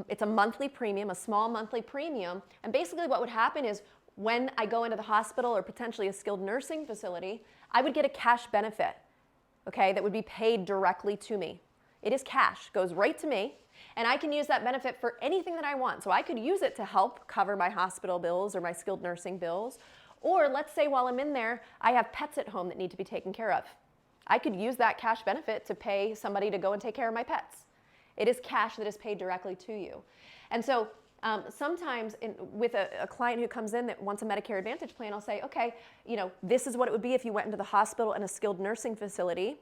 [SPEAKER 1] It's a monthly premium, a small monthly premium. And basically what would happen is when I go into the hospital or potentially a skilled nursing facility, I would get a cash benefit, okay, that would be paid directly to me. It is cash, goes right to me, and I can use that benefit for anything that I want. So I could use it to help cover my hospital bills or my skilled nursing bills. Or let's say while I'm in there, I have pets at home that need to be taken care of. I could use that cash benefit to pay somebody to go and take care of my pets. It is cash that is paid directly to you. And so sometimes with a client who comes in that wants a Medicare Advantage plan, I'll say, okay, you know, this is what it would be if you went into the hospital and a skilled nursing facility.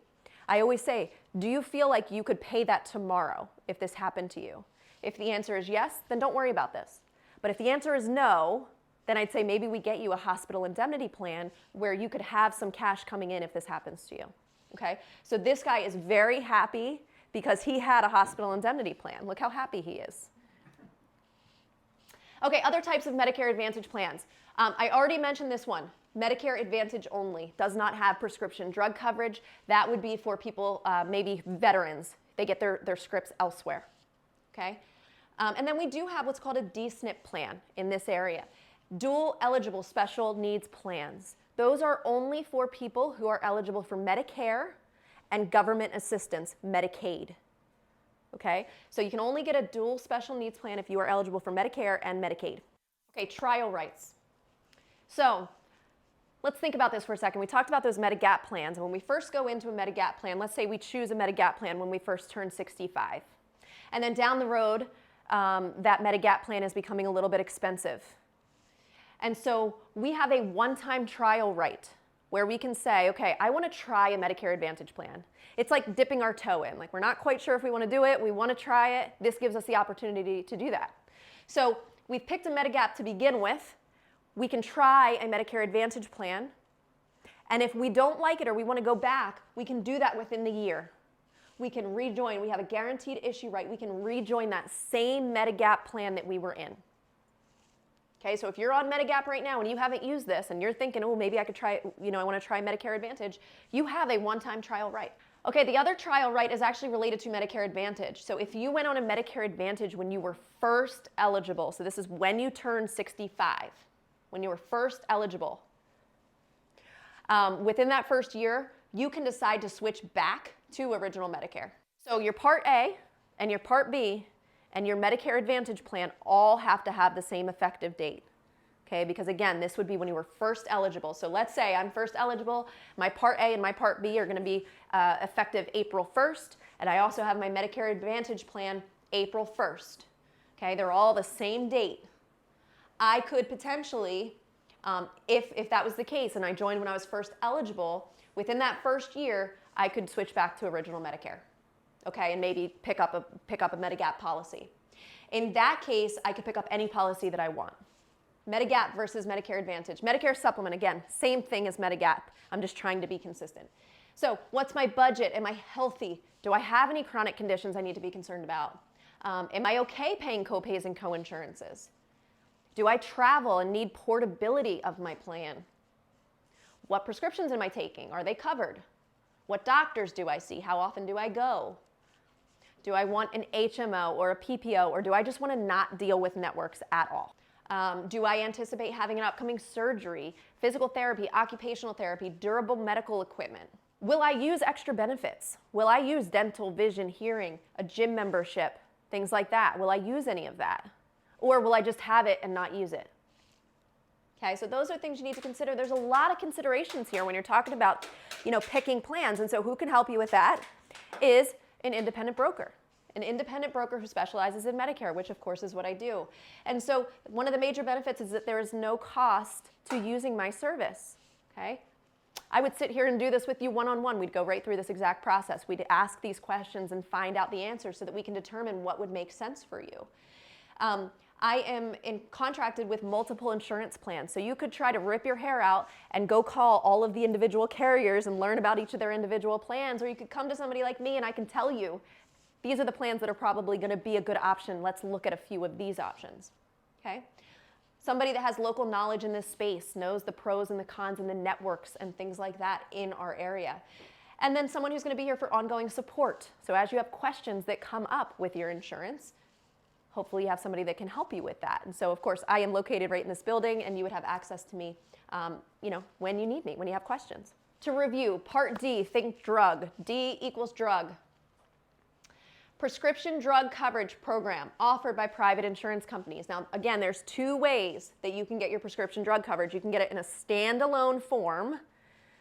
[SPEAKER 1] I always say, do you feel like you could pay that tomorrow if this happened to you? If the answer is yes, then don't worry about this. But if the answer is no, then I'd say maybe we get you a hospital indemnity plan where you could have some cash coming in if this happens to you. Okay? So this guy is very happy because he had a hospital indemnity plan. Look how happy he is. Okay, other types of Medicare Advantage plans. I already mentioned this one. Medicare Advantage only does not have prescription drug coverage. That would be for people, maybe veterans. They get their scripts elsewhere. Okay? And then we do have what's called a D-SNP plan in this area. Dual eligible special needs plans. Those are only for people who are eligible for Medicare and government assistance, Medicaid. Okay, so you can only get a dual special needs plan if you are eligible for Medicare and Medicaid. Okay, trial rights. So let's think about this for a second. We talked about those Medigap plans, and when we first go into a Medigap plan, let's say we choose a Medigap plan when we first turn 65. And then down the road, that Medigap plan is becoming a little bit expensive. And so we have a one-time trial right where we can say, okay, I want to try a Medicare Advantage plan. It's like dipping our toe in. Like, we're not quite sure if we want to do it. We want to try it. This gives us the opportunity to do that. So we've picked a Medigap to begin with. We can try a Medicare Advantage plan. And if we don't like it or we want to go back, we can do that within the year. We can rejoin. We have a guaranteed issue right. We can rejoin that same Medigap plan that we were in. Okay, so if you're on Medigap right now and you haven't used this and you're thinking, oh, maybe I could try, I want to try Medicare Advantage, you have a one-time trial right. Okay, the other trial right is actually related to Medicare Advantage. So if you went on a Medicare Advantage when you were first eligible, so this is when you turned 65, when you were first eligible, within that first year, you can decide to switch back to original Medicare. So your Part A and your Part B and your Medicare Advantage plan all have to have the same effective date. Okay, because again, this would be when you were first eligible. So let's say I'm first eligible, my Part A and my Part B are going to be effective April 1st, and I also have my Medicare Advantage plan April 1st. Okay, they're all the same date. I could potentially, if that was the case and I joined when I was first eligible, within that first year, I could switch back to original Medicare. Okay, and maybe pick up a Medigap policy. In that case, I could pick up any policy that I want. Medigap versus Medicare Advantage. Medicare Supplement, again, same thing as Medigap. I'm just trying to be consistent. So what's my budget? Am I healthy? Do I have any chronic conditions I need to be concerned about? Am I okay paying copays and coinsurances? Do I travel and need portability of my plan? What prescriptions am I taking? Are they covered? What doctors do I see? How often do I go? Do I want an HMO or a PPO, or do I just want to not deal with networks at all? Do I anticipate having an upcoming surgery, physical therapy, occupational therapy, durable medical equipment? Will I use extra benefits? Will I use dental, vision, hearing, a gym membership, things like that? Will I use any of that? Or will I just have it and not use it? Okay, so those are things you need to consider. There's a lot of considerations here when you're talking about, picking plans. And so who can help you with that is an independent broker. An independent broker who specializes in Medicare, which of course is what I do. And so one of the major benefits is that there is no cost to using my service, okay? I would sit here and do this with you one-on-one. We'd go right through this exact process. We'd ask these questions and find out the answers so that we can determine what would make sense for you. I am contracted with multiple insurance plans, so you could try to rip your hair out and go call all of the individual carriers and learn about each of their individual plans, or you could come to somebody like me and I can tell you, these are the plans that are probably going to be a good option. Let's look at a few of these options, okay? Somebody that has local knowledge in this space, knows the pros and the cons and the networks and things like that in our area. And then someone who's going to be here for ongoing support. So as you have questions that come up with your insurance, hopefully you have somebody that can help you with that. And so, of course, I am located right in this building, and you would have access to me, when you need me, when you have questions. To review, Part D, think drug. D equals drug. Prescription drug coverage program offered by private insurance companies. Now, again, there's two ways that you can get your prescription drug coverage. You can get it in a standalone form.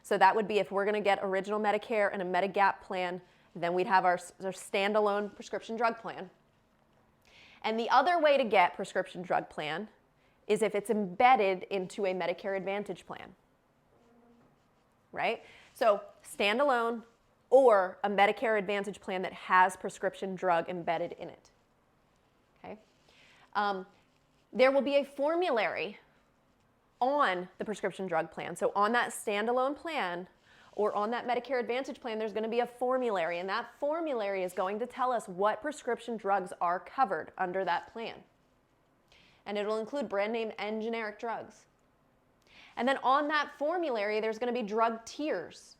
[SPEAKER 1] So that would be if we're going to get original Medicare and a Medigap plan, then we'd have our standalone prescription drug plan. And the other way to get prescription drug plan is if it's embedded into a Medicare Advantage plan, right? So standalone, or a Medicare Advantage plan that has prescription drug embedded in it. Okay? There will be a formulary on the prescription drug plan. So on that standalone plan or on that Medicare Advantage plan, there's going to be a formulary, and that formulary is going to tell us what prescription drugs are covered under that plan. And it'll include brand name and generic drugs. And then on that formulary, there's going to be drug tiers.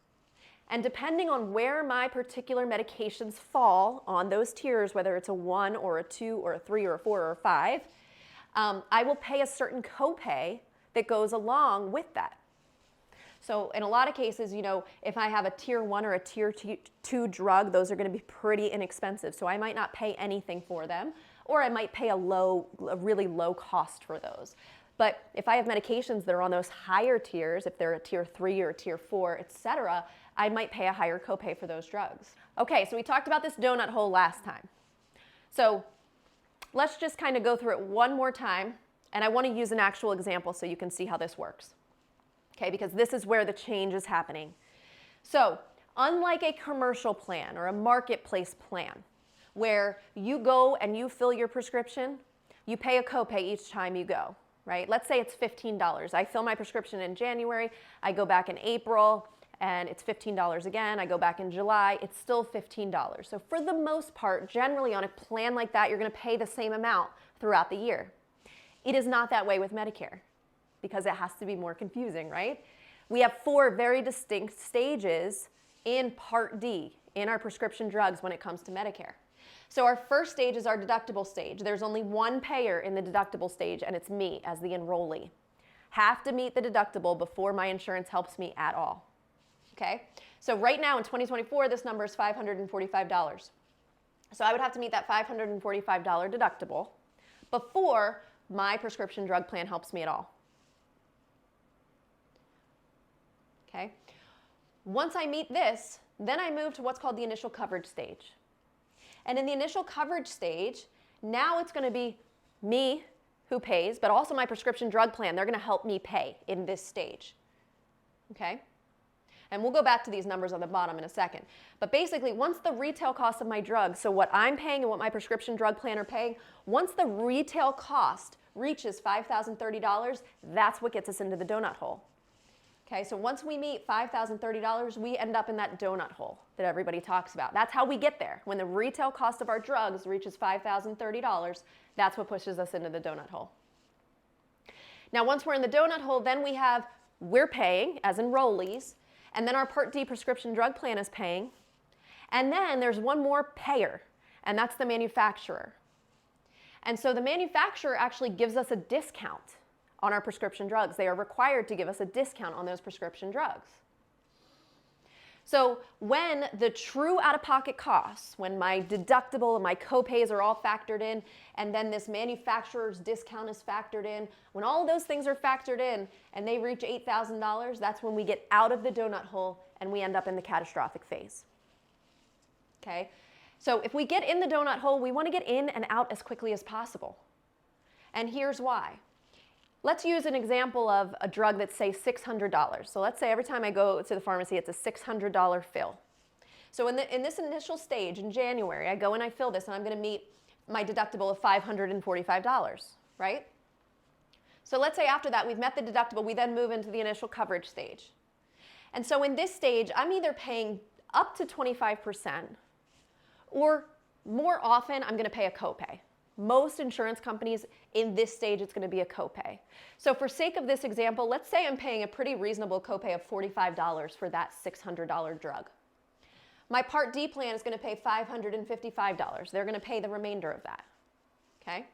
[SPEAKER 1] And depending on where my particular medications fall on those tiers, whether it's a 1 or a 2 or a 3 or a 4 or a 5, I will pay a certain copay that goes along with that. So in a lot of cases, you know, if I have a tier 1 or a tier 2 drug, those are going to be pretty inexpensive. So I might not pay anything for them, or I might pay a really low cost for those. But if I have medications that are on those higher tiers, if they're a tier 3 or a tier 4, etc., I might pay a higher copay for those drugs. Okay, so we talked about this donut hole last time. So let's just kind of go through it one more time, and I want to use an actual example so you can see how this works. Okay, because this is where the change is happening. So, unlike a commercial plan or a marketplace plan, where you go and you fill your prescription, you pay a copay each time you go, right? Let's say it's $15. I fill my prescription in January, I go back in April, and it's $15 again. I go back in July, it's still $15. So for the most part, generally on a plan like that, you're going to pay the same amount throughout the year. It is not that way with Medicare, because it has to be more confusing, right? We have 4 very distinct stages in Part D, in our prescription drugs when it comes to Medicare. So our first stage is our deductible stage. There's only one payer in the deductible stage, and it's me as the enrollee. Have to meet the deductible before my insurance helps me at all. Okay? So right now in 2024, this number is $545. So I would have to meet that $545 deductible before my prescription drug plan helps me at all. Okay? Once I meet this, then I move to what's called the initial coverage stage. And in the initial coverage stage, now it's going to be me who pays, but also my prescription drug plan. They're going to help me pay in this stage. Okay? And we'll go back to these numbers on the bottom in a second. But basically, once the retail cost of my drug, so what I'm paying and what my prescription drug plan are paying, once the retail cost reaches $5,030, that's what gets us into the donut hole. Okay, so once we meet $5,030, we end up in that donut hole that everybody talks about. That's how we get there. When the retail cost of our drugs reaches $5,030, that's what pushes us into the donut hole. Now, once we're in the donut hole, then we're paying as enrollees, and then our Part D prescription drug plan is paying, and then there's one more payer, and that's the manufacturer. And so the manufacturer actually gives us a discount on our prescription drugs. They are required to give us a discount on those prescription drugs. So when the true out-of-pocket costs, when my deductible and my copays are all factored in, and then this manufacturer's discount is factored in, when all of those things are factored in and they reach $8,000, that's when we get out of the donut hole and we end up in the catastrophic phase. Okay? So if we get in the donut hole, we want to get in and out as quickly as possible. And here's why. Let's use an example of a drug that's, say, $600. So let's say every time I go to the pharmacy, it's a $600 fill. So in this initial stage, in January, I go and I fill this, and I'm going to meet my deductible of $545, right? So let's say after that, we've met the deductible, we then move into the initial coverage stage. And so in this stage, I'm either paying up to 25%, or more often, I'm going to pay a copay. Most insurance companies, in this stage, it's going to be a copay. So for sake of this example, let's say I'm paying a pretty reasonable copay of $45 for that $600 drug. My Part D plan is going to pay $555. They're going to pay the remainder of that. Okay?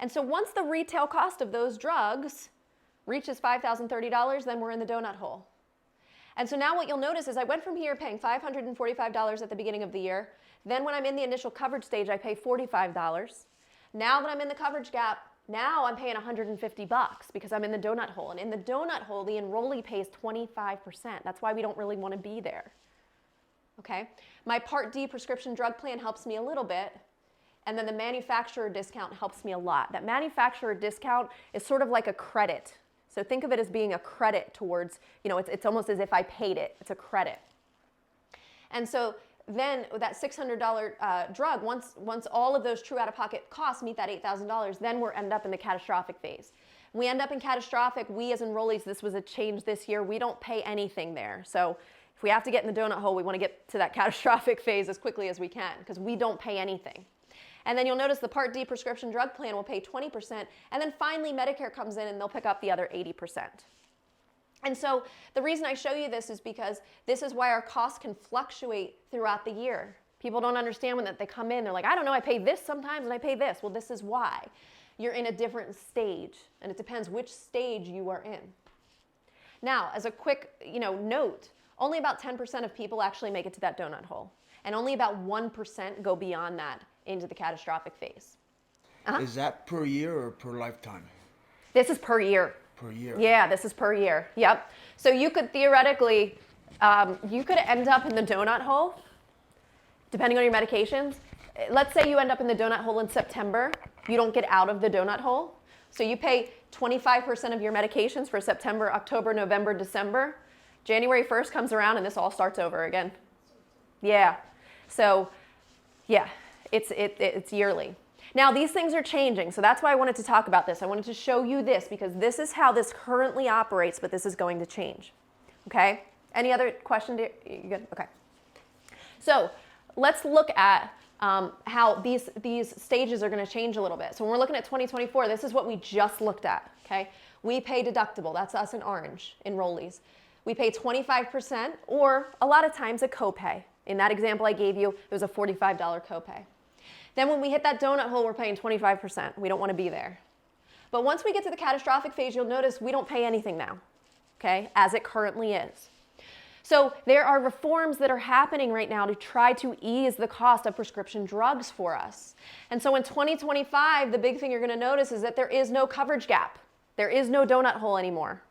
[SPEAKER 1] And so once the retail cost of those drugs reaches $5,030, then we're in the donut hole. And so now what you'll notice is I went from here paying $545 at the beginning of the year. Then when I'm in the initial coverage stage, I pay $45. Now that I'm in the coverage gap, now I'm paying $150 because I'm in the donut hole. And in the donut hole, the enrollee pays 25%. That's why we don't really want to be there. Okay? My Part D prescription drug plan helps me a little bit, and then the manufacturer discount helps me a lot. That manufacturer discount is sort of like a credit. So think of it as being a credit towards, it's almost as if I paid it. It's a credit. And so then that $600 drug, once all of those true out-of-pocket costs meet that $8,000, then we're end up in the catastrophic phase. We end up in catastrophic, we as enrollees, this was a change this year, we don't pay anything there. So if we have to get in the donut hole, we want to get to that catastrophic phase as quickly as we can because we don't pay anything. And then you'll notice the Part D prescription drug plan will pay 20%, and then finally Medicare comes in and they'll pick up the other 80%. And so the reason I show you this is because this is why our costs can fluctuate throughout the year. People don't understand when they come in, they're like, I don't know, I pay this sometimes and I pay this. Well, this is why. You're in a different stage, and it depends which stage you are in. Now, as a quick note, only about 10% of people actually make it to that donut hole, and only about 1% go beyond that into the catastrophic phase.
[SPEAKER 3] Is that per year or per lifetime?
[SPEAKER 1] This is per year.
[SPEAKER 3] Per year.
[SPEAKER 1] Yeah, this is per year. Yep. So you could theoretically, you could end up in the donut hole, depending on your medications. Let's say you end up in the donut hole in September. You don't get out of the donut hole. So you pay 25% of your medications for September, October, November, December. January 1st comes around and this all starts over again. Yeah. So yeah, it's yearly. Now these things are changing, so that's why I wanted to talk about this. I wanted to show you this because this is how this currently operates, but this is going to change. Okay? Any other question? You good? Okay. So let's look at how these stages are going to change a little bit. So when we're looking at 2024, this is what we just looked at. Okay? We pay deductible. That's us in orange, enrollees. We pay 25% or a lot of times a copay. In that example I gave you, it was a $45 copay. Then when we hit that donut hole, we're paying 25%. We don't want to be there. But once we get to the catastrophic phase, you'll notice we don't pay anything now, okay, as it currently is. So there are reforms that are happening right now to try to ease the cost of prescription drugs for us. And so in 2025, the big thing you're going to notice is that there is no coverage gap. There is no donut hole anymore.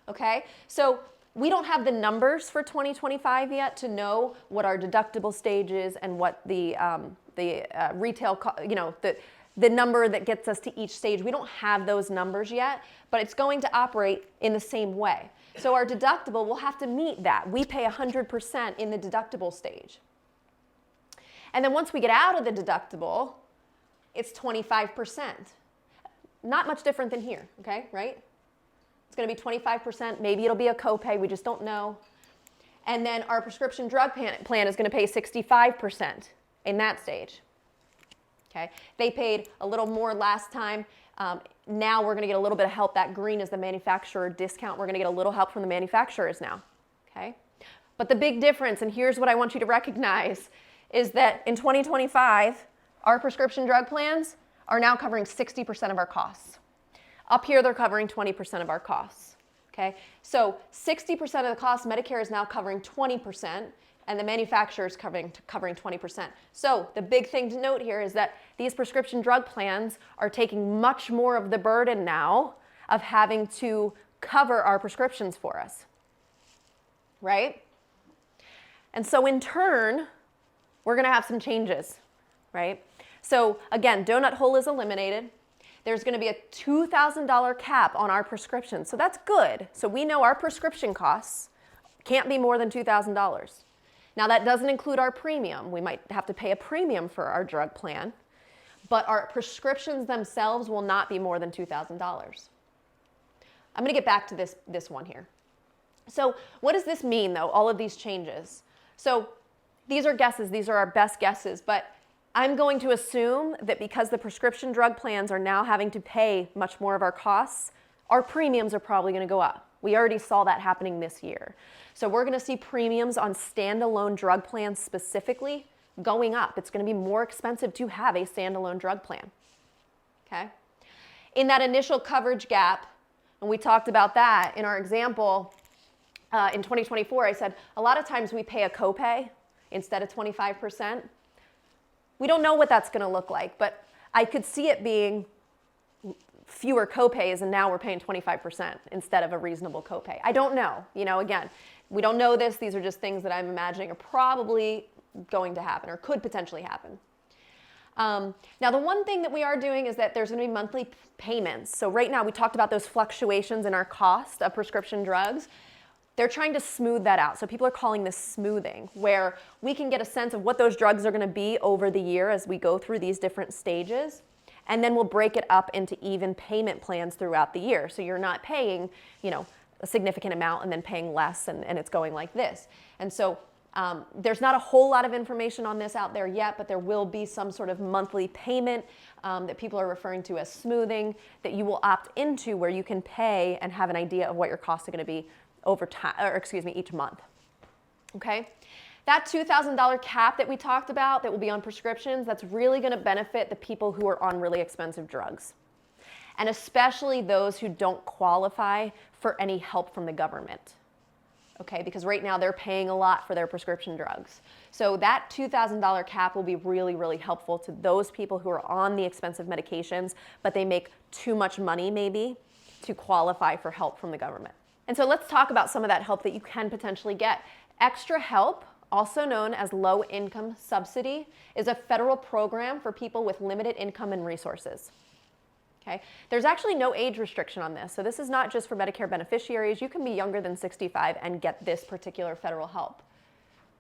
[SPEAKER 1] Okay? So we don't have the numbers for 2025 yet to know what our deductible stage is and what the retail, the number that gets us to each stage. We don't have those numbers yet, but it's going to operate in the same way. So our deductible will have to meet that. We pay 100% in the deductible stage. And then once we get out of the deductible, it's 25%. Not much different than here, okay, right? It's going to be 25%. Maybe it'll be a copay. We just don't know. And then our prescription drug plan is going to pay 65% in that stage. Okay? They paid a little more last time. Now we're going to get a little bit of help. That green is the manufacturer discount. We're going to get a little help from the manufacturers now. Okay? But the big difference, and here's what I want you to recognize, is that in 2025, our prescription drug plans are now covering 60% of our costs. Up here, they're covering 20% of our costs, okay? So 60% of the costs, Medicare is now covering 20%, and the manufacturer is covering 20%. So the big thing to note here is that these prescription drug plans are taking much more of the burden now of having to cover our prescriptions for us, right? And so in turn, we're gonna have some changes, right? So again, donut hole is eliminated. There's going to be a $2,000 cap on our prescription. So that's good. So we know our prescription costs can't be more than $2,000. Now that doesn't include our premium. We might have to pay a premium for our drug plan, but our prescriptions themselves will not be more than $2,000. I'm going to get back to this one here. So what does this mean though, all of these changes? So these are guesses. These are our best guesses, but I'm going to assume that because the prescription drug plans are now having to pay much more of our costs, our premiums are probably going to go up. We already saw that happening this year. So we're going to see premiums on standalone drug plans specifically going up. It's going to be more expensive to have a standalone drug plan. Okay? In that initial coverage gap, and we talked about that in our example in 2024, I said a lot of times we pay a copay instead of 25%. We don't know what that's going to look like, but I could see it being fewer copays, and now we're paying 25% instead of a reasonable copay. I don't know. Again, we don't know this. These are just things that I'm imagining are probably going to happen or could potentially happen. Now, the one thing that we are doing is that there's going to be monthly payments. So right now, we talked about those fluctuations in our cost of prescription drugs. They're trying to smooth that out. So people are calling this smoothing, where we can get a sense of what those drugs are going to be over the year as we go through these different stages. And then we'll break it up into even payment plans throughout the year. So you're not paying, a significant amount and then paying less, and it's going like this. And so there's not a whole lot of information on this out there yet, but there will be some sort of monthly payment that people are referring to as smoothing that you will opt into, where you can pay and have an idea of what your costs are going to be over time, each month. Okay? That $2,000 cap that we talked about that will be on prescriptions, that's really going to benefit the people who are on really expensive drugs, and especially those who don't qualify for any help from the government. Okay, because right now they're paying a lot for their prescription drugs. So that $2,000 cap will be really, really helpful to those people who are on the expensive medications, but they make too much money maybe to qualify for help from the government. And so let's talk about some of that help that you can potentially get. Extra Help, also known as Low Income Subsidy, is a federal program for people with limited income and resources. Okay. There's actually no age restriction on this. So this is not just for Medicare beneficiaries. You can be younger than 65 and get this particular federal help.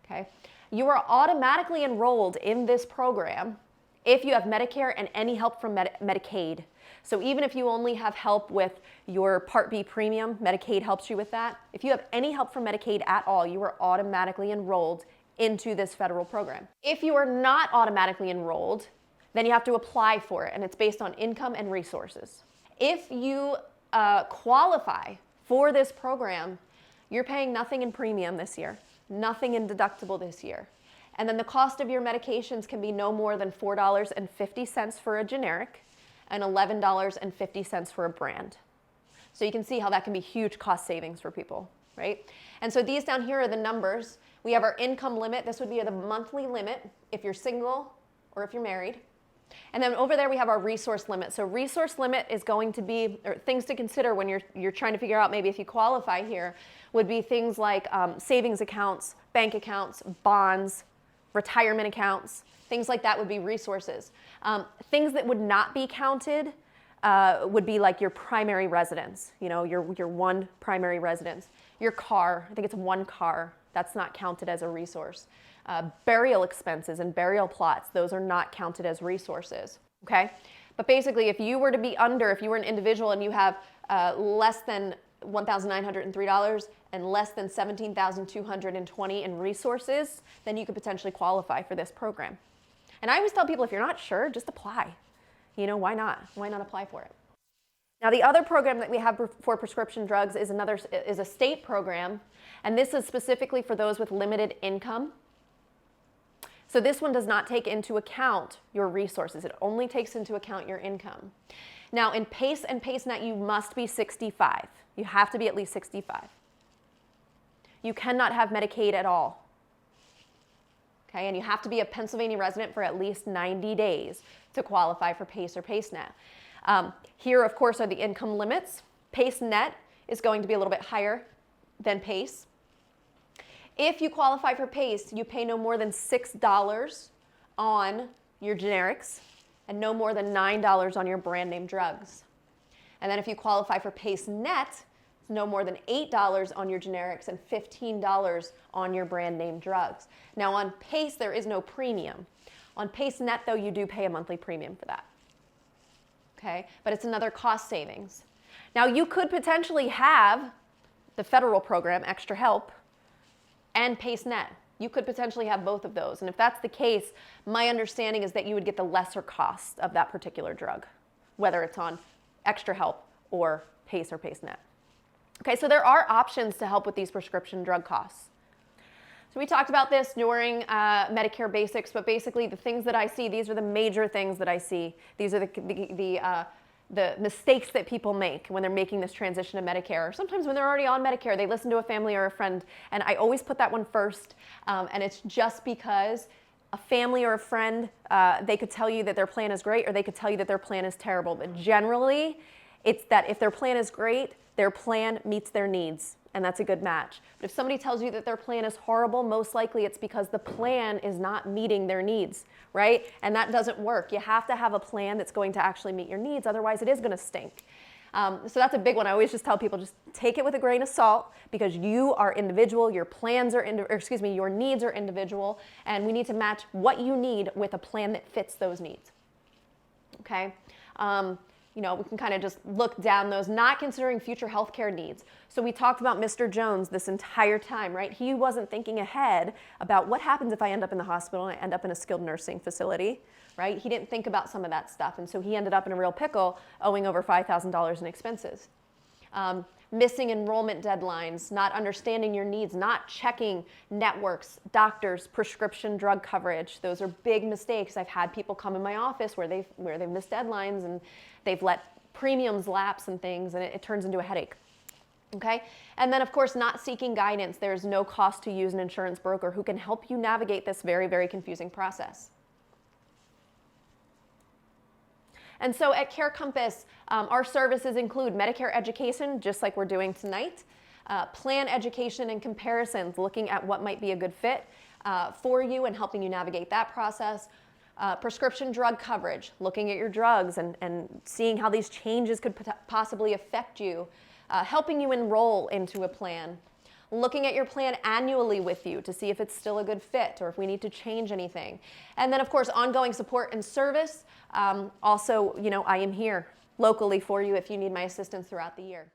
[SPEAKER 1] Okay. You are automatically enrolled in this program if you have Medicare and any help from Medicaid. So even if you only have help with your Part B premium, Medicaid helps you with that. If you have any help from Medicaid at all, you are automatically enrolled into this federal program. If you are not automatically enrolled, then you have to apply for it, and it's based on income and resources. If you qualify for this program, you're paying nothing in premium this year, nothing in deductible this year. And then the cost of your medications can be no more than $4.50 for a generic and $11.50 for a brand. So you can see how that can be huge cost savings for people, right? And so these down here are the numbers. We have our income limit. This would be the monthly limit if you're single or if you're married. And then over there we have our resource limit. So resource limit is going to be, or things to consider when you're trying to figure out maybe if you qualify here, would be things like savings accounts, bank accounts, bonds, retirement accounts, things like that would be resources. Things that would not be counted would be like your primary residence, your one primary residence. Your car, I think it's one car, that's not counted as a resource. Burial expenses and burial plots, those are not counted as resources, okay? But basically, if you were an individual and you have less than $1,903 and less than $17,220 in resources, then you could potentially qualify for this program. And I always tell people, if you're not sure, just apply. Why not? Why not apply for it? Now, the other program that we have for prescription drugs is a state program, and this is specifically for those with limited income. So this one does not take into account your resources. It only takes into account your income. Now, in PACE and PACEnet, you must be 65. You have to be at least 65. You cannot have Medicaid at all. Okay, and you have to be a Pennsylvania resident for at least 90 days to qualify for PACE or PACEnet. Here, of course, are the income limits. PACEnet is going to be a little bit higher than PACE. If you qualify for PACE, you pay no more than $6 on your generics and no more than $9 on your brand name drugs. And then if you qualify for PACEnet, it's no more than $8 on your generics and $15 on your brand name drugs. Now on PACE, there is no premium. On PACEnet, though, you do pay a monthly premium for that. Okay, but it's another cost savings. Now you could potentially have the federal program, Extra Help, and PACEnet. You could potentially have both of those. And if that's the case, my understanding is that you would get the lesser cost of that particular drug, whether it's on Extra Help or PACE or PACEnet. Okay, so there are options to help with these prescription drug costs. So we talked about this during Medicare Basics, but basically the things that I see, these are the major things that I see. These are the mistakes that people make when they're making this transition to Medicare. Or sometimes when they're already on Medicare, they listen to a family or a friend, and I always put that one first, and it's just because a family or a friend, they could tell you that their plan is great, or they could tell you that their plan is terrible, but generally, it's that if their plan is great, their plan meets their needs, and that's a good match. But if somebody tells you that their plan is horrible, most likely it's because the plan is not meeting their needs, right? And that doesn't work. You have to have a plan that's going to actually meet your needs, otherwise it is going to stink. So that's a big one. I always just tell people, just take it with a grain of salt, because you are individual, your plans are, your needs are individual, and we need to match what you need with a plan that fits those needs. Okay? You know, we can kind of just look down those, not considering future healthcare needs. So we talked about Mr. Jones this entire time, right? He wasn't thinking ahead about what happens if I end up in the hospital and I end up in a skilled nursing facility, right? He didn't think about some of that stuff. And so he ended up in a real pickle, owing over $5,000 in expenses. Missing enrollment deadlines, not understanding your needs, not checking networks, doctors, prescription drug coverage. Those are big mistakes. I've had people come in my office where they've missed deadlines and they've let premiums lapse and things, and it turns into a headache. Okay? And then, of course, not seeking guidance. There's no cost to use an insurance broker who can help you navigate this very, very confusing process. And so at Care Compass, our services include Medicare education, just like we're doing tonight, plan education and comparisons, looking at what might be a good fit for you and helping you navigate that process. Prescription drug coverage, looking at your drugs and seeing how these changes could possibly affect you, helping you enroll into a plan, looking at your plan annually with you to see if it's still a good fit or if we need to change anything. And then, of course, ongoing support and service. Also, you know, I am here locally for you if you need my assistance throughout the year.